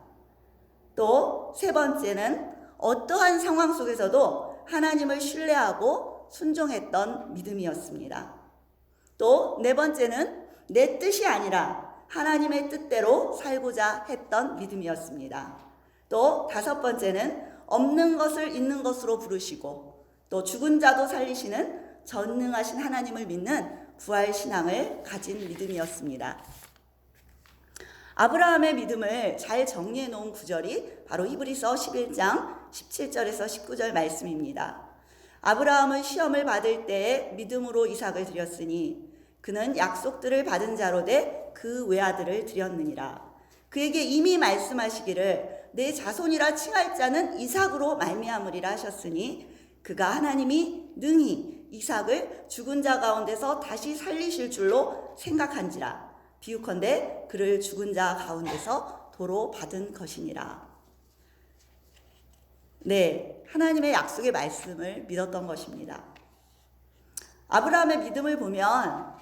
또 세 번째는 어떠한 상황 속에서도 하나님을 신뢰하고 순종했던 믿음이었습니다. 또 네 번째는 내 뜻이 아니라 하나님의 뜻대로 살고자 했던 믿음이었습니다. 또 5번째는 없는 것을 있는 것으로 부르시고 또 죽은 자도 살리시는 전능하신 하나님을 믿는 부활신앙을 가진 믿음이었습니다. 아브라함의 믿음을 잘 정리해 놓은 구절이 바로 히브리서 11장 17절에서 19절 말씀입니다. 아브라함은 시험을 받을 때에 믿음으로 이삭을 드렸으니 그는 약속들을 받은 자로 돼 그 외아들을 드렸느니라. 그에게 이미 말씀하시기를 내 자손이라 칭할 자는 이삭으로 말미암으리라 하셨으니 그가 하나님이 능히 이삭을 죽은 자 가운데서 다시 살리실 줄로 생각한지라. 비유컨대 그를 죽은 자 가운데서 도로 받은 것이니라. 네, 하나님의 약속의 말씀을 믿었던 것입니다. 아브라함의 믿음을 보면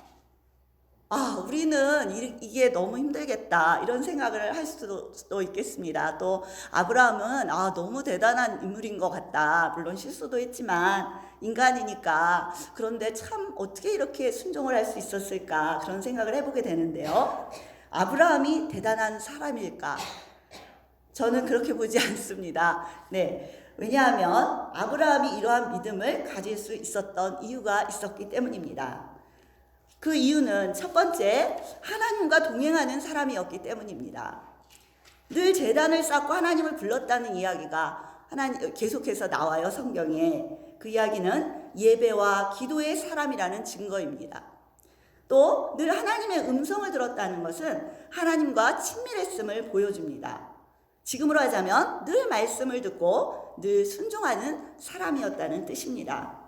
우리는 이게 너무 힘들겠다 이런 생각을 할 수도 있겠습니다. 또 아브라함은 너무 대단한 인물인 것 같다. 물론 실수도 했지만 인간이니까. 그런데 참 어떻게 이렇게 순종을 할 수 있었을까 그런 생각을 해보게 되는데요. 아브라함이 대단한 사람일까? 저는 그렇게 보지 않습니다. 네, 왜냐하면 아브라함이 이러한 믿음을 가질 수 있었던 이유가 있었기 때문입니다. 그 이유는 첫 번째, 하나님과 동행하는 사람이었기 때문입니다. 늘 제단을 쌓고 하나님을 불렀다는 이야기가 계속해서 나와요, 성경에. 그 이야기는 예배와 기도의 사람이라는 증거입니다. 또 늘 하나님의 음성을 들었다는 것은 하나님과 친밀했음을 보여줍니다. 지금으로 하자면 늘 말씀을 듣고 늘 순종하는 사람이었다는 뜻입니다.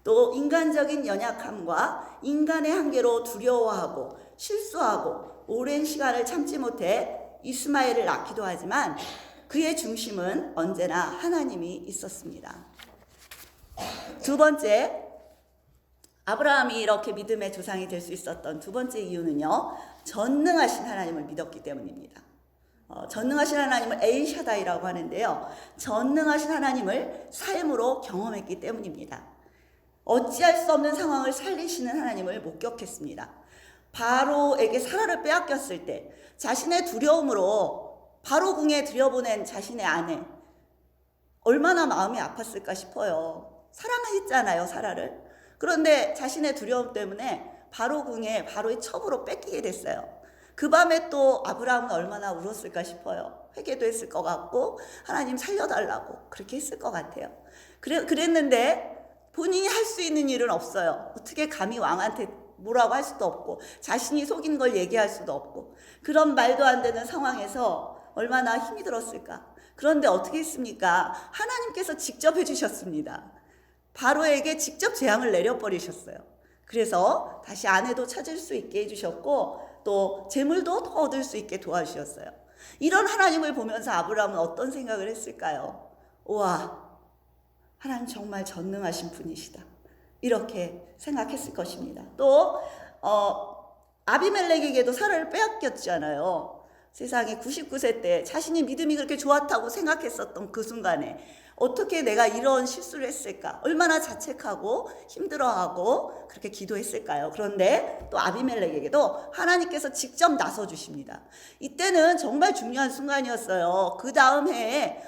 또 인간적인 연약함과 인간의 한계로 두려워하고 실수하고 오랜 시간을 참지 못해 이스마엘을 낳기도 하지만 그의 중심은 언제나 하나님이 있었습니다. 두 번째, 아브라함이 이렇게 믿음의 조상이 될 수 있었던 두 번째 이유는요, 전능하신 하나님을 믿었기 때문입니다. 전능하신 하나님을 엘샤다이라고 하는데요, 전능하신 하나님을 삶으로 경험했기 때문입니다. 어찌할 수 없는 상황을 살리시는 하나님을 목격했습니다. 바로에게 사라를 빼앗겼을 때 자신의 두려움으로 바로 궁에 들여보낸 자신의 아내, 얼마나 마음이 아팠을까 싶어요. 사랑했잖아요, 사라를. 그런데 자신의 두려움 때문에 바로 궁에 바로의 첩으로 뺏기게 됐어요. 그 밤에 또 아브라함은 얼마나 울었을까 싶어요. 회개도 했을 것 같고 하나님 살려달라고 그렇게 했을 것 같아요. 그랬는데 본인이 할 수 있는 일은 없어요. 어떻게 감히 왕한테 뭐라고 할 수도 없고 자신이 속인 걸 얘기할 수도 없고 그런 말도 안 되는 상황에서 얼마나 힘이 들었을까. 그런데 어떻게 했습니까? 하나님께서 직접 해주셨습니다. 바로에게 직접 재앙을 내려버리셨어요. 그래서 다시 아내도 찾을 수 있게 해주셨고 또 재물도 더 얻을 수 있게 도와주셨어요. 이런 하나님을 보면서 아브라함은 어떤 생각을 했을까요? 우와, 하나님 정말 전능하신 분이시다. 이렇게 생각했을 것입니다. 또 아비멜렉에게도 사라를 빼앗겼잖아요. 세상에 99세 때 자신이 믿음이 그렇게 좋았다고 생각했었던 그 순간에 어떻게 내가 이런 실수를 했을까? 얼마나 자책하고 힘들어하고 그렇게 기도했을까요? 그런데 또 아비멜렉에게도 하나님께서 직접 나서 주십니다. 이때는 정말 중요한 순간이었어요. 그 다음 해에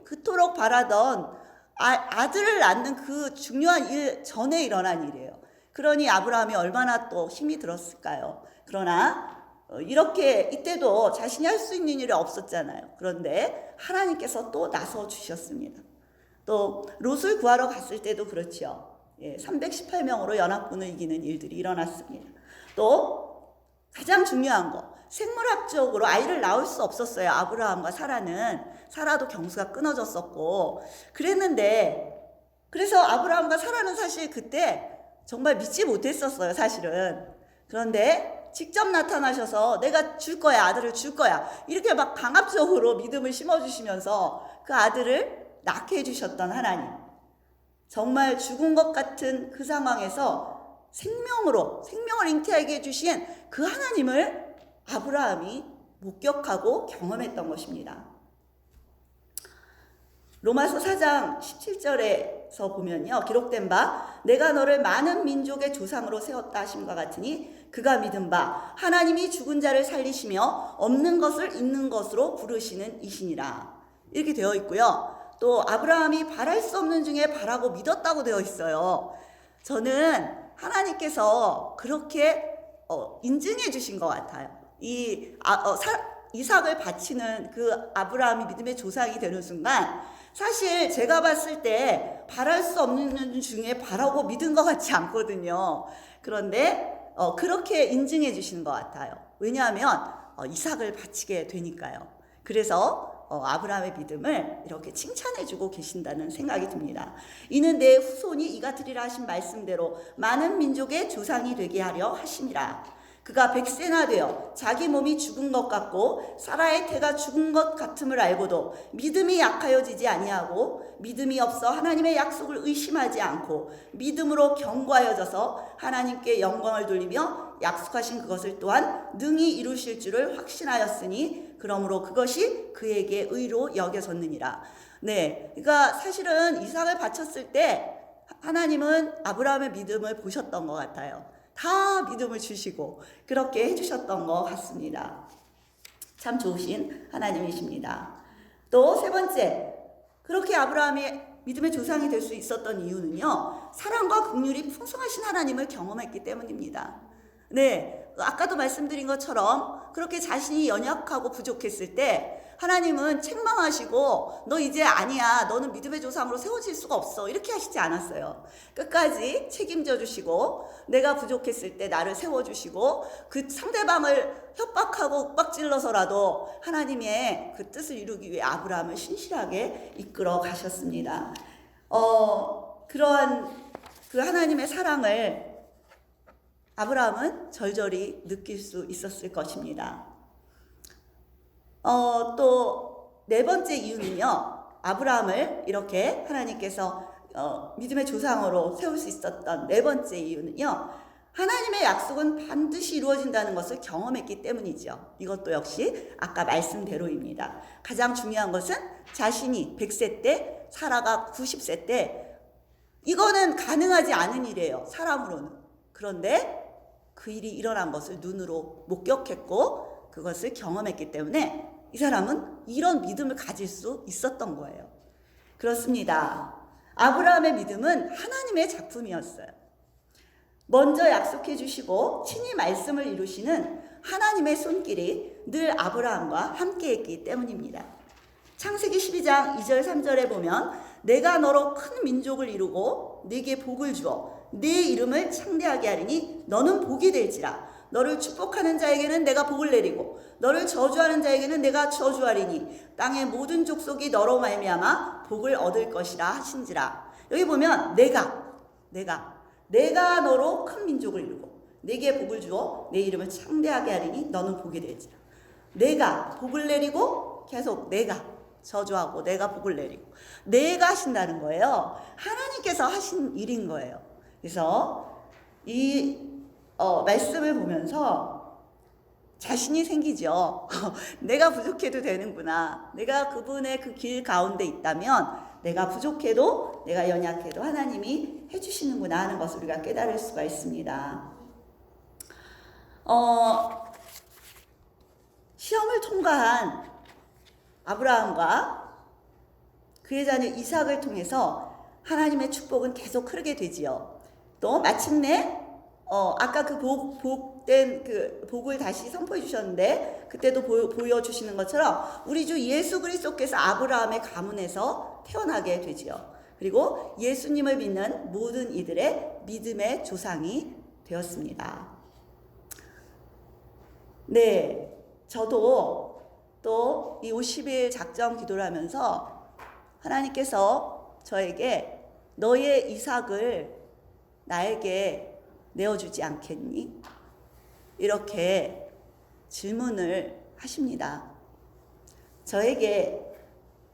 그토록 바라던 아들을 낳는 그 중요한 일 전에 일어난 일이에요. 그러니 아브라함이 얼마나 또 힘이 들었을까요? 그러나 이렇게 이때도 자신이 할 수 있는 일이 없었잖아요. 그런데 하나님께서 또 나서 주셨습니다. 또 롯을 구하러 갔을 때도 그렇죠. 318명으로 연합군을 이기는 일들이 일어났습니다. 또 가장 중요한 거, 생물학적으로 아이를 낳을 수 없었어요. 아브라함과 사라도 경수가 끊어졌었고 그래서 아브라함과 사라는 사실 그때 정말 믿지 못했었어요, 사실은. 그런데 직접 나타나셔서 내가 줄 거야, 아들을 줄 거야, 이렇게 막 강압적으로 믿음을 심어주시면서 그 아들을 낳게 해주셨던 하나님, 정말 죽은 것 같은 그 상황에서 생명을 잉태하게 해주신 그 하나님을 아브라함이 목격하고 경험했던 것입니다. 로마서 4장 17절에서 보면요, 기록된 바 내가 너를 많은 민족의 조상으로 세웠다 하심과 같으니 그가 믿은 바 하나님이 죽은 자를 살리시며 없는 것을 있는 것으로 부르시는 이시니라, 이렇게 되어 있고요. 또 아브라함이 바랄 수 없는 중에 바라고 믿었다고 되어 있어요. 저는 하나님께서 그렇게 인증해 주신 것 같아요. 이삭을 바치는 그 아브라함이 믿음의 조상이 되는 순간, 사실 제가 봤을 때 바랄 수 없는 중에 바라고 믿은 것 같지 않거든요. 그런데 그렇게 인증해 주시는 것 같아요. 왜냐하면 이삭을 바치게 되니까요. 그래서 아브라함의 믿음을 이렇게 칭찬해 주고 계신다는 생각이 듭니다. 이는 내 후손이 이같으리라 하신 말씀대로 많은 민족의 조상이 되게 하려 하심이라. 그가 100세나 되어 자기 몸이 죽은 것 같고 사라의 태가 죽은 것 같음을 알고도 믿음이 약하여지지 아니하고 믿음이 없어 하나님의 약속을 의심하지 않고 믿음으로 견고하여져서 하나님께 영광을 돌리며 약속하신 그것을 또한 능히 이루실 줄을 확신하였으니 그러므로 그것이 그에게 의로 여겨졌느니라. 네, 그러니까 사실은 이삭을 바쳤을 때 하나님은 아브라함의 믿음을 보셨던 것 같아요. 다 믿음을 주시고 그렇게 해주셨던 것 같습니다. 참 좋으신 하나님이십니다. 또 세 번째, 그렇게 아브라함이 믿음의 조상이 될 수 있었던 이유는요, 사랑과 긍휼이 풍성하신 하나님을 경험했기 때문입니다. 네, 아까도 말씀드린 것처럼 그렇게 자신이 연약하고 부족했을 때 하나님은 책망하시고 너 이제 아니야, 너는 믿음의 조상으로 세워질 수가 없어, 이렇게 하시지 않았어요. 끝까지 책임져 주시고 내가 부족했을 때 나를 세워주시고 그 상대방을 협박하고 윽박질러서라도 하나님의 그 뜻을 이루기 위해 아브라함을 신실하게 이끌어 가셨습니다. 그러한 그 하나님의 사랑을 아브라함은 절절히 느낄 수 있었을 것입니다. 또 네 번째 이유는요, 아브라함을 이렇게 하나님께서 믿음의 조상으로 세울 수 있었던 네 번째 이유는요, 하나님의 약속은 반드시 이루어진다는 것을 경험했기 때문이죠. 이것도 역시 아까 말씀대로입니다. 가장 중요한 것은 자신이 100세 때, 사라가 90세 때, 이거는 가능하지 않은 일이에요, 사람으로는. 그런데 그 일이 일어난 것을 눈으로 목격했고 그것을 경험했기 때문에 이 사람은 이런 믿음을 가질 수 있었던 거예요. 그렇습니다. 아브라함의 믿음은 하나님의 작품이었어요. 먼저 약속해 주시고 친히 말씀을 이루시는 하나님의 손길이 늘 아브라함과 함께했기 때문입니다. 창세기 12장 2절 3절에 보면 내가 너로 큰 민족을 이루고 네게 복을 주어 네 이름을 창대하게 하리니 너는 복이 될지라. 너를 축복하는 자에게는 내가 복을 내리고 너를 저주하는 자에게는 내가 저주하리니 땅의 모든 족속이 너로 말미암아 복을 얻을 것이라 하신지라. 여기 보면 내가 너로 큰 민족을 이루고 네게 복을 주어 내 이름을 창대하게 하리니 너는 복이 될지라. 내가 복을 내리고 계속 내가 저주하고 내가 복을 내리고 내가 하신다는 거예요. 하나님께서 하신 일인 거예요. 그래서 이 말씀을 보면서 자신이 생기죠. 내가 부족해도 되는구나. 내가 그분의 그 길 가운데 있다면 내가 부족해도 내가 연약해도 하나님이 해주시는구나 하는 것을 우리가 깨달을 수가 있습니다. 시험을 통과한 아브라함과 그의 자녀 이삭을 통해서 하나님의 축복은 계속 흐르게 되지요. 또 마침내 아까 그 복된 그 복을 다시 선포해 주셨는데 그때도 보여주시는 것처럼 우리 주 예수 그리스도께서 아브라함의 가문에서 태어나게 되지요. 그리고 예수님을 믿는 모든 이들의 믿음의 조상이 되었습니다. 네, 저도 또 이 50일 작정 기도를 하면서 하나님께서 저에게 너의 이삭을 나에게 내어주지 않겠니? 이렇게 질문을 하십니다. 저에게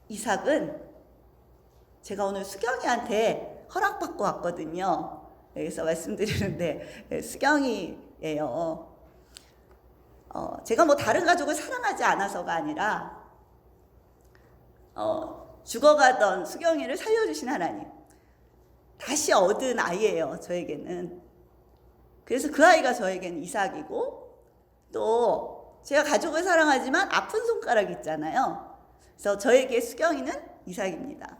이삭은 제가 오늘 수경이한테 허락받고 왔거든요. 여기서 말씀드리는데 수경이에요. 제가 뭐 다른 가족을 사랑하지 않아서가 아니라 죽어가던 수경이를 살려주신 하나님, 다시 얻은 아이예요, 저에게는. 그래서 그 아이가 저에게는 이삭이고, 또 제가 가족을 사랑하지만 아픈 손가락 있잖아요. 그래서 저에게 수경이는 이삭입니다.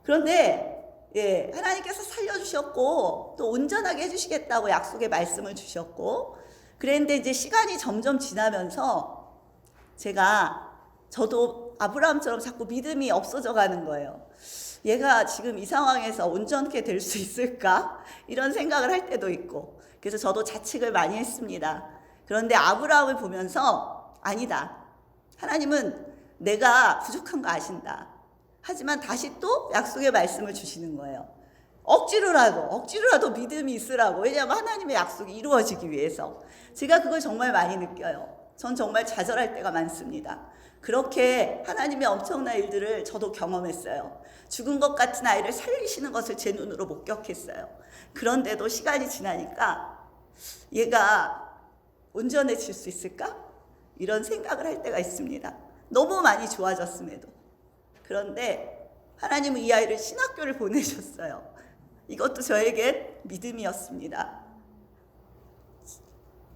그런데 하나님께서 살려주셨고 또 온전하게 해주시겠다고 약속의 말씀을 주셨고, 그랬는데 이제 시간이 점점 지나면서 저도 아브라함처럼 자꾸 믿음이 없어져 가는 거예요. 얘가 지금 이 상황에서 온전케 될 수 있을까? 이런 생각을 할 때도 있고, 그래서 저도 자책을 많이 했습니다. 그런데 아브라함을 보면서 아니다, 하나님은 내가 부족한 거 아신다. 하지만 다시 또 약속의 말씀을 주시는 거예요. 억지로라도 믿음이 있으라고. 왜냐하면 하나님의 약속이 이루어지기 위해서. 제가 그걸 정말 많이 느껴요. 전 정말 좌절할 때가 많습니다. 그렇게 하나님의 엄청난 일들을 저도 경험했어요. 죽은 것 같은 아이를 살리시는 것을 제 눈으로 목격했어요. 그런데도 시간이 지나니까 얘가 온전해질 수 있을까? 이런 생각을 할 때가 있습니다. 너무 많이 좋아졌음에도. 그런데 하나님은 이 아이를 신학교를 보내셨어요. 이것도 저에겐 믿음이었습니다.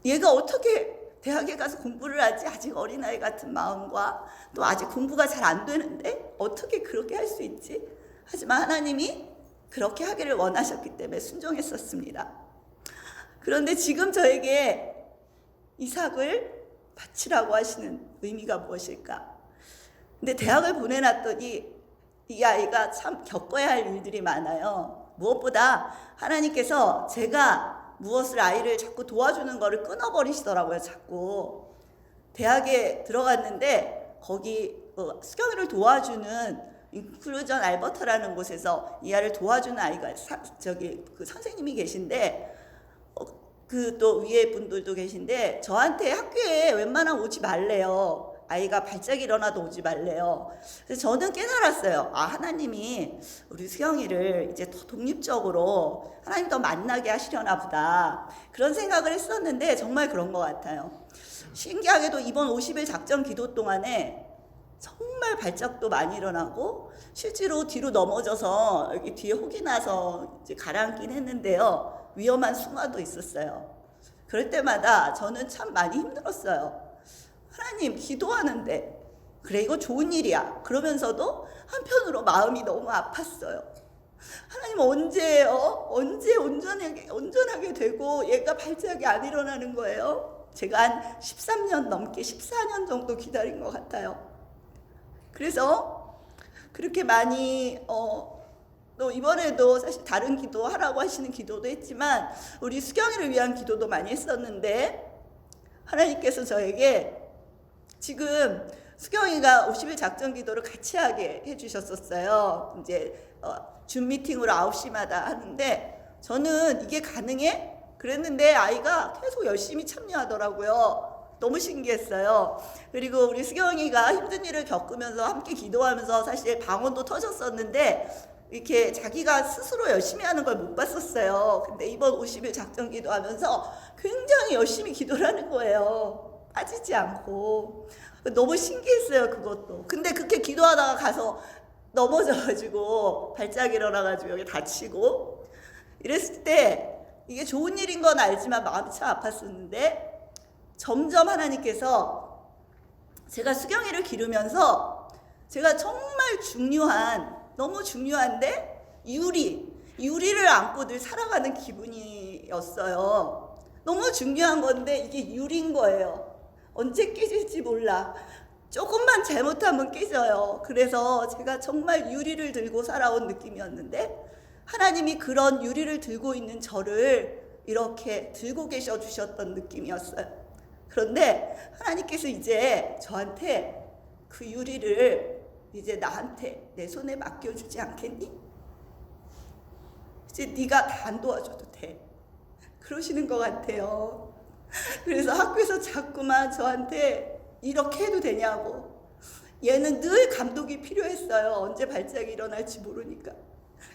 얘가 어떻게 대학에 가서 공부를 하지? 아직 어린아이 같은 마음과 또 아직 공부가 잘 안 되는데 어떻게 그렇게 할 수 있지? 하지만 하나님이 그렇게 하기를 원하셨기 때문에 순종했었습니다. 그런데 지금 저에게 이삭을 바치라고 하시는 의미가 무엇일까? 근데 대학을 보내놨더니 이 아이가 참 겪어야 할 일들이 많아요. 무엇보다 하나님께서 제가 무엇을 아이를 자꾸 도와주는 거를 끊어버리시더라고요. 자꾸 대학에 들어갔는데 거기 수경이를 도와주는 인클루전 알버타라는 곳에서 이 아이를 도와주는 아이가 그 선생님이 계신데 그 또 위에 분들도 계신데 저한테 학교에 웬만하면 오지 말래요. 아이가 발작이 일어나도 오지 말래요. 그래서 저는 깨달았어요. 아, 하나님이 우리 수경이를 이제 더 독립적으로 하나님 더 만나게 하시려나 보다. 그런 생각을 했었는데 정말 그런 것 같아요. 신기하게도 이번 50일 작전 기도 동안에 정말 발작도 많이 일어나고 실제로 뒤로 넘어져서 여기 뒤에 혹이 나서 이제 가라앉긴 했는데요. 위험한 순간도 있었어요. 그럴 때마다 저는 참 많이 힘들었어요. 하나님, 기도하는데 그래 이거 좋은 일이야. 그러면서도 한편으로 마음이 너무 아팠어요. 하나님 언제 온전하게 되고 얘가 발작이 안 일어나는 거예요. 제가 한 13년 넘게 14년 정도 기다린 것 같아요. 그래서 그렇게 많이 또 이번에도 사실 다른 기도 하라고 하시는 기도도 했지만 우리 수경이를 위한 기도도 많이 했었는데 하나님께서 저에게 지금 수경이가 50일 작전 기도를 같이 하게 해주셨었어요. 이제 줌 미팅으로 9시마다 하는데 저는 이게 가능해? 그랬는데 아이가 계속 열심히 참여하더라고요. 너무 신기했어요. 그리고 우리 수경이가 힘든 일을 겪으면서 함께 기도하면서 사실 방언도 터졌었는데 이렇게 자기가 스스로 열심히 하는 걸 못 봤었어요. 근데 이번 50일 작전 기도하면서 굉장히 열심히 기도를 하는 거예요. 빠지지 않고. 너무 신기했어요, 그것도. 근데 그렇게 기도하다가 가서 넘어져가지고 발작이 일어나가지고 여기 다치고 이랬을 때 이게 좋은 일인 건 알지만 마음이 참 아팠었는데 점점 하나님께서 제가 수경이를 기르면서 제가 정말 너무 중요한데 유리를 안고 늘 살아가는 기분이었어요. 너무 중요한 건데 이게 유리인 거예요. 언제 깨질지 몰라. 조금만 잘못하면 깨져요. 그래서 제가 정말 유리를 들고 살아온 느낌이었는데 하나님이 그런 유리를 들고 있는 저를 이렇게 들고 계셔 주셨던 느낌이었어요. 그런데 하나님께서 이제 저한테 그 유리를 이제 나한테 내 손에 맡겨주지 않겠니? 이제 네가 다 안 도와줘도 돼. 그러시는 것 같아요. 그래서 학교에서 자꾸만 저한테 이렇게 해도 되냐고. 얘는 늘 감독이 필요했어요. 언제 발작이 일어날지 모르니까.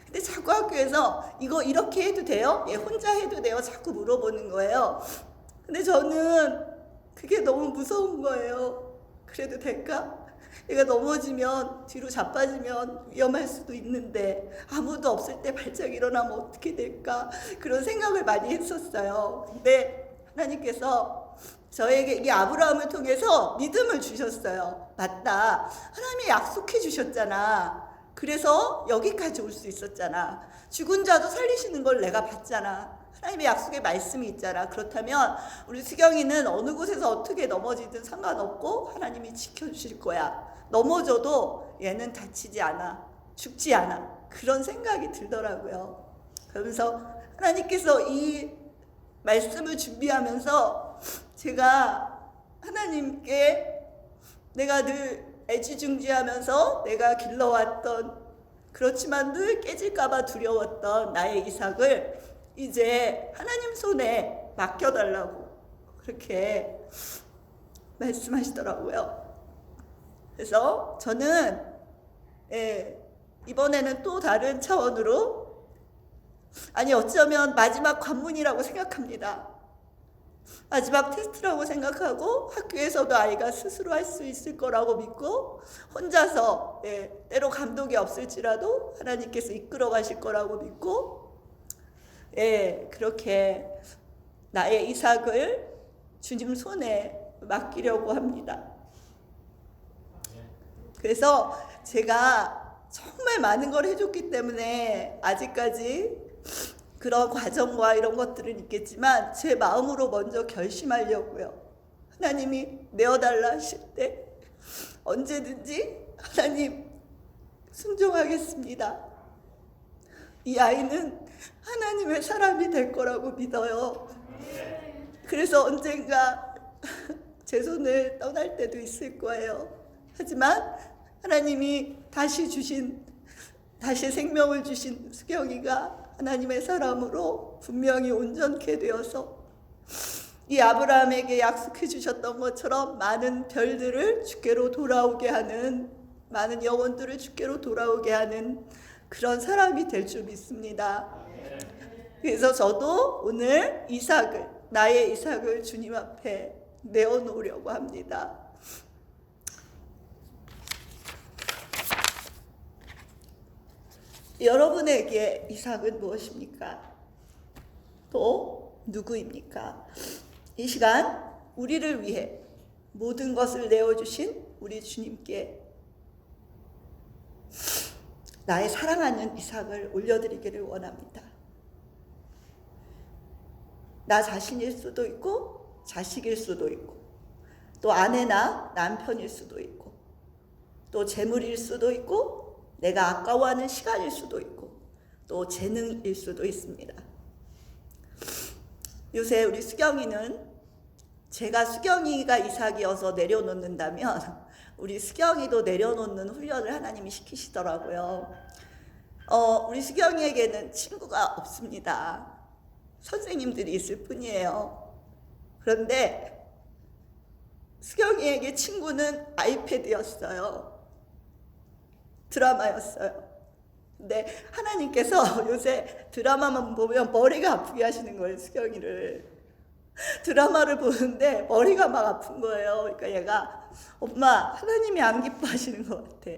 근데 자꾸 학교에서 이거 이렇게 해도 돼요? 얘 혼자 해도 돼요? 자꾸 물어보는 거예요. 근데 저는 그게 너무 무서운 거예요. 그래도 될까? 얘가 넘어지면 뒤로 자빠지면 위험할 수도 있는데 아무도 없을 때 발작이 일어나면 어떻게 될까? 그런 생각을 많이 했었어요. 근데 하나님께서 저에게 이 아브라함을 통해서 믿음을 주셨어요. 맞다. 하나님이 약속해 주셨잖아. 그래서 여기까지 올 수 있었잖아. 죽은 자도 살리시는 걸 내가 봤잖아. 하나님의 약속의 말씀이 있잖아. 그렇다면 우리 수경이는 어느 곳에서 어떻게 넘어지든 상관없고 하나님이 지켜주실 거야. 넘어져도 얘는 다치지 않아. 죽지 않아. 그런 생각이 들더라고요. 그러면서 하나님께서 이 말씀을 준비하면서 제가 하나님께 내가 늘 애지중지하면서 내가 길러왔던 그렇지만 늘 깨질까봐 두려웠던 나의 이삭을 이제 하나님 손에 맡겨달라고 그렇게 말씀하시더라고요. 그래서 저는 이번에는 또 다른 차원으로, 아니 어쩌면 마지막 관문이라고 생각합니다. 마지막 테스트라고 생각하고 학교에서도 아이가 스스로 할 수 있을 거라고 믿고 혼자서 때로 감독이 없을지라도 하나님께서 이끌어 가실 거라고 믿고 그렇게 나의 이삭을 주님 손에 맡기려고 합니다. 그래서 제가 정말 많은 걸 해줬기 때문에 아직까지 그런 과정과 이런 것들은 있겠지만 제 마음으로 먼저 결심하려고요. 하나님이 내어달라 하실 때 언제든지 하나님 순종하겠습니다. 이 아이는 하나님의 사람이 될 거라고 믿어요. 그래서 언젠가 제 손을 떠날 때도 있을 거예요. 하지만 하나님이 다시 생명을 주신 수경이가 하나님의 사람으로 분명히 온전케 되어서 이 아브라함에게 약속해 주셨던 것처럼 많은 별들을 주께로 돌아오게 하는, 많은 영혼들을 주께로 돌아오게 하는 그런 사람이 될 줄 믿습니다. 그래서 저도 오늘 나의 이삭을 주님 앞에 내어놓으려고 합니다. 여러분에게 이삭은 무엇입니까? 또 누구입니까? 이 시간 우리를 위해 모든 것을 내어주신 우리 주님께 나의 사랑하는 이삭을 올려드리기를 원합니다. 나 자신일 수도 있고 자식일 수도 있고 또 아내나 남편일 수도 있고 또 재물일 수도 있고 내가 아까워하는 시간일 수도 있고 또 재능일 수도 있습니다. 요새 우리 수경이는 제가 수경이가 이삭이어서 내려놓는다면 우리 수경이도 내려놓는 훈련을 하나님이 시키시더라고요. 우리 수경이에게는 친구가 없습니다. 선생님들이 있을 뿐이에요. 그런데 수경이에게 친구는 아이패드였어요. 드라마였어요. 근데 하나님께서 요새 드라마만 보면 머리가 아프게 하시는 거예요, 수경이를. 드라마를 보는데 머리가 막 아픈 거예요. 그러니까 얘가 엄마, 하나님이 안 기뻐하시는 것 같아.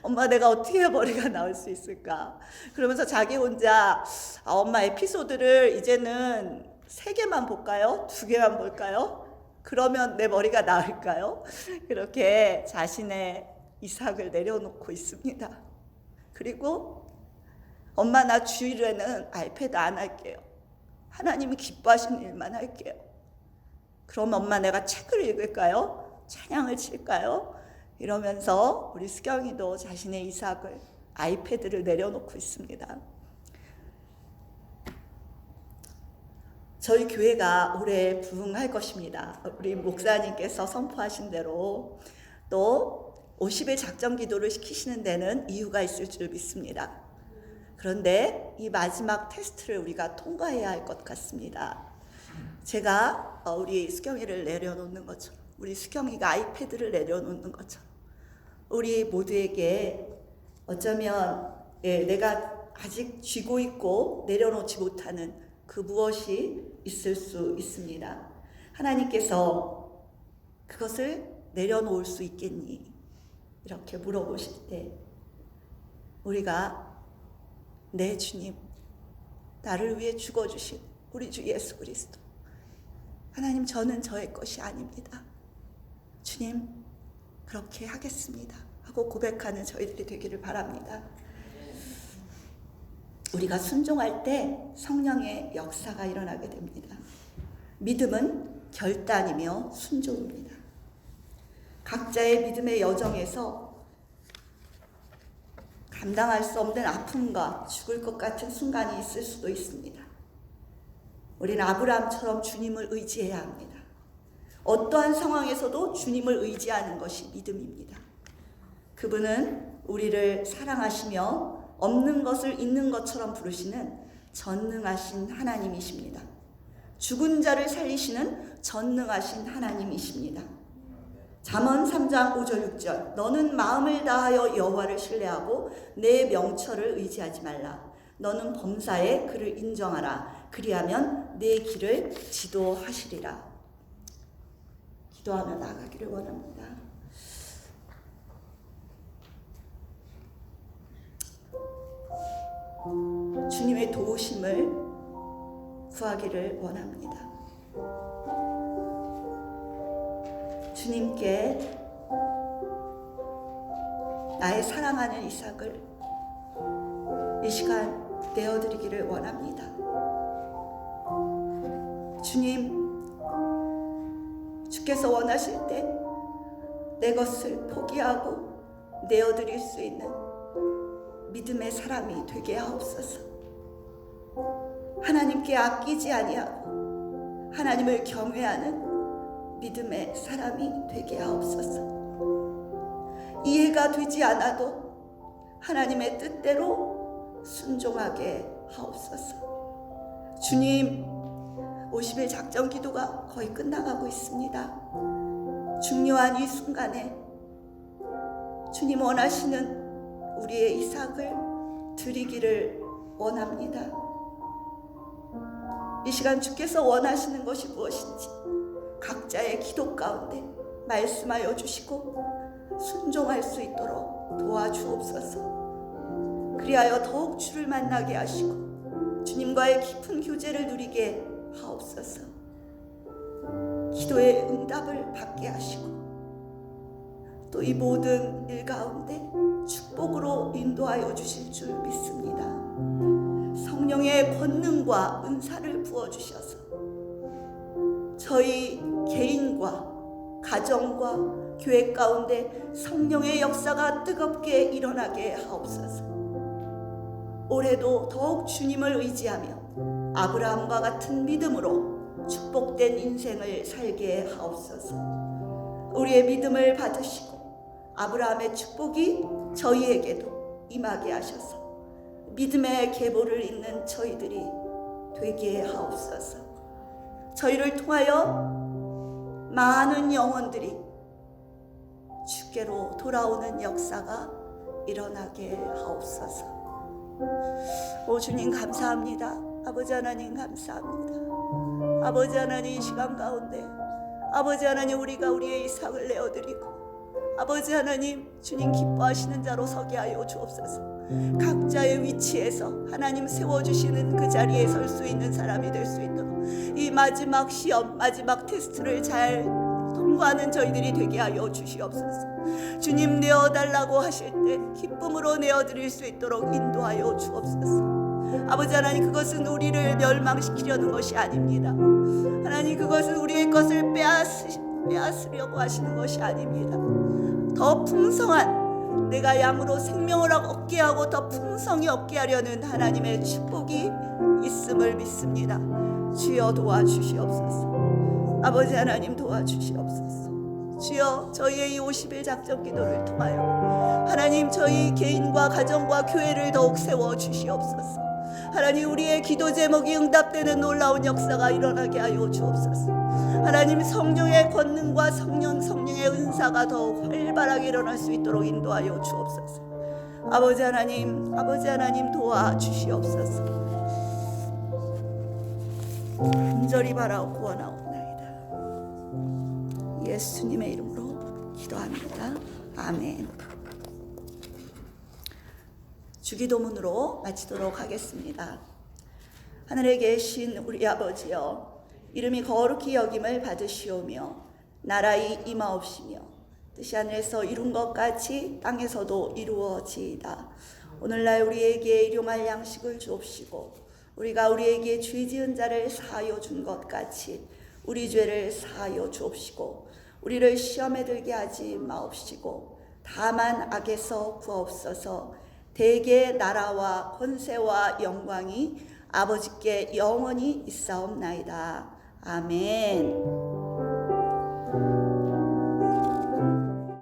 엄마, 내가 어떻게 해야 머리가 나을 수 있을까? 그러면서 자기 혼자 엄마 에피소드를 이제는 3개만 볼까요? 2개만 볼까요? 그러면 내 머리가 나을까요? 그렇게 자신의 이삭을 내려놓고 있습니다. 그리고 엄마, 나 주일에는 아이패드 안 할게요. 하나님이 기뻐하시는 일만 할게요. 그럼 엄마, 내가 책을 읽을까요? 찬양을 칠까요? 이러면서 우리 수경이도 자신의 이삭을, 아이패드를 내려놓고 있습니다. 저희 교회가 올해 부흥할 것입니다. 우리 목사님께서 선포하신 대로 또 50일 작정 기도를 시키시는 데는 이유가 있을 줄 믿습니다. 그런데 이 마지막 테스트를 우리가 통과해야 할 것 같습니다. 제가 우리 수경이를 내려놓는 것처럼, 우리 수경이가 아이패드를 내려놓는 것처럼 우리 모두에게 어쩌면 내가 아직 쥐고 있고 내려놓지 못하는 그 무엇이 있을 수 있습니다. 하나님께서 그것을 내려놓을 수 있겠니? 이렇게 물어보실 때 우리가 내 주님, 나를 위해 죽어주신 우리 주 예수 그리스도, 하나님, 저는 저의 것이 아닙니다. 주님, 그렇게 하겠습니다 하고 고백하는 저희들이 되기를 바랍니다. 우리가 순종할 때 성령의 역사가 일어나게 됩니다. 믿음은 결단이며 순종입니다. 각자의 믿음의 여정에서 감당할 수 없는 아픔과 죽을 것 같은 순간이 있을 수도 있습니다. 우리는 아브라함처럼 주님을 의지해야 합니다. 어떠한 상황에서도 주님을 의지하는 것이 믿음입니다. 그분은 우리를 사랑하시며 없는 것을 있는 것처럼 부르시는 전능하신 하나님이십니다. 죽은 자를 살리시는 전능하신 하나님이십니다. 잠언 3장 5절 6절 너는 마음을 다하여 여호와를 신뢰하고 내 명철을 의지하지 말라. 너는 범사에 그를 인정하라. 그리하면 내 길을 지도하시리라. 기도하며 나아가기를 원합니다. 주님의 도우심을 구하기를 원합니다. 주님께 나의 사랑하는 이삭을 이 시간 내어드리기를 원합니다. 주님, 주께서 원하실 때 내 것을 포기하고 내어드릴 수 있는 믿음의 사람이 되게 하옵소서. 하나님께 아끼지 아니하고 하나님을 경외하는 믿음의 사람이 되게 하옵소서. 이해가 되지 않아도 하나님의 뜻대로 순종하게 하옵소서. 주님, 50일 작전 기도가 거의 끝나가고 있습니다. 중요한 이 순간에 주님 원하시는 우리의 이삭을 드리기를 원합니다. 이 시간 주께서 원하시는 것이 무엇인지 각자의 기도 가운데 말씀하여 주시고 순종할 수 있도록 도와주옵소서. 그리하여 더욱 주를 만나게 하시고 주님과의 깊은 교제를 누리게 하옵소서. 기도의 응답을 받게 하시고 또 이 모든 일 가운데 축복으로 인도하여 주실 줄 믿습니다. 성령의 권능과 은사를 부어주셔서 저희 개인과 가정과 교회 가운데 성령의 역사가 뜨겁게 일어나게 하옵소서. 올해도 더욱 주님을 의지하며 아브라함과 같은 믿음으로 축복된 인생을 살게 하옵소서. 우리의 믿음을 받으시고 아브라함의 축복이 저희에게도 임하게 하셔서 믿음의 계보를 잇는 저희들이 되게 하옵소서. 저희를 통하여 많은 영혼들이 주께로 돌아오는 역사가 일어나게 하옵소서. 오 주님 감사합니다. 아버지 하나님 감사합니다. 아버지 하나님 이 시간 가운데 아버지 하나님 우리가 우리의 이삭을 내어드리고 아버지 하나님 주님 기뻐하시는 자로 서게 하여 주옵소서. 각자의 위치에서 하나님 세워주시는 그 자리에 설 수 있는 사람이 될 수 있도록 이 마지막 시험 마지막 테스트를 잘 통과하는 저희들이 되게 하여 주시옵소서. 주님 내어달라고 하실 때 기쁨으로 내어드릴 수 있도록 인도하여 주옵소서. 아버지 하나님 그것은 우리를 멸망시키려는 것이 아닙니다. 하나님 그것은 우리의 것을 빼앗으려고 하시는 것이 아닙니다. 더 풍성한 내가 양으로 생명을 얻게 하고 더 풍성히 얻게 하려는 하나님의 축복이 있음을 믿습니다. 주여 도와주시옵소서. 아버지 하나님 도와주시옵소서. 주여 저희의 이 50일 작전 기도를 통하여 하나님 저희 개인과 가정과 교회를 더욱 세워주시옵소서. 하나님 우리의 기도 제목이 응답되는 놀라운 역사가 일어나게 하여 주옵소서. 하나님 성령의 권능과 성령의 은사가 더욱 활발하게 일어날 수 있도록 인도하여 주옵소서. 아버지 하나님 도와주시옵소서. 간절히 바라고 구원하옵나이다. 예수님의 이름으로 기도합니다. 아멘. 주기도문으로 마치도록 하겠습니다. 하늘에 계신 우리 아버지여, 이름이 거룩히 여김을 받으시오며 나라의 임하옵시며 뜻이 하늘에서 이룬 것 같이 땅에서도 이루어지이다. 오늘날 우리에게 일용할 양식을 주옵시고 우리가 우리에게 죄 지은 자를 사하여 준 것 같이 우리 죄를 사하여 주옵시고 우리를 시험에 들게 하지 마옵시고 다만 악에서 구하옵소서. 대개 나라와 권세와 영광이 아버지께 영원히 있사옵나이다. 아멘.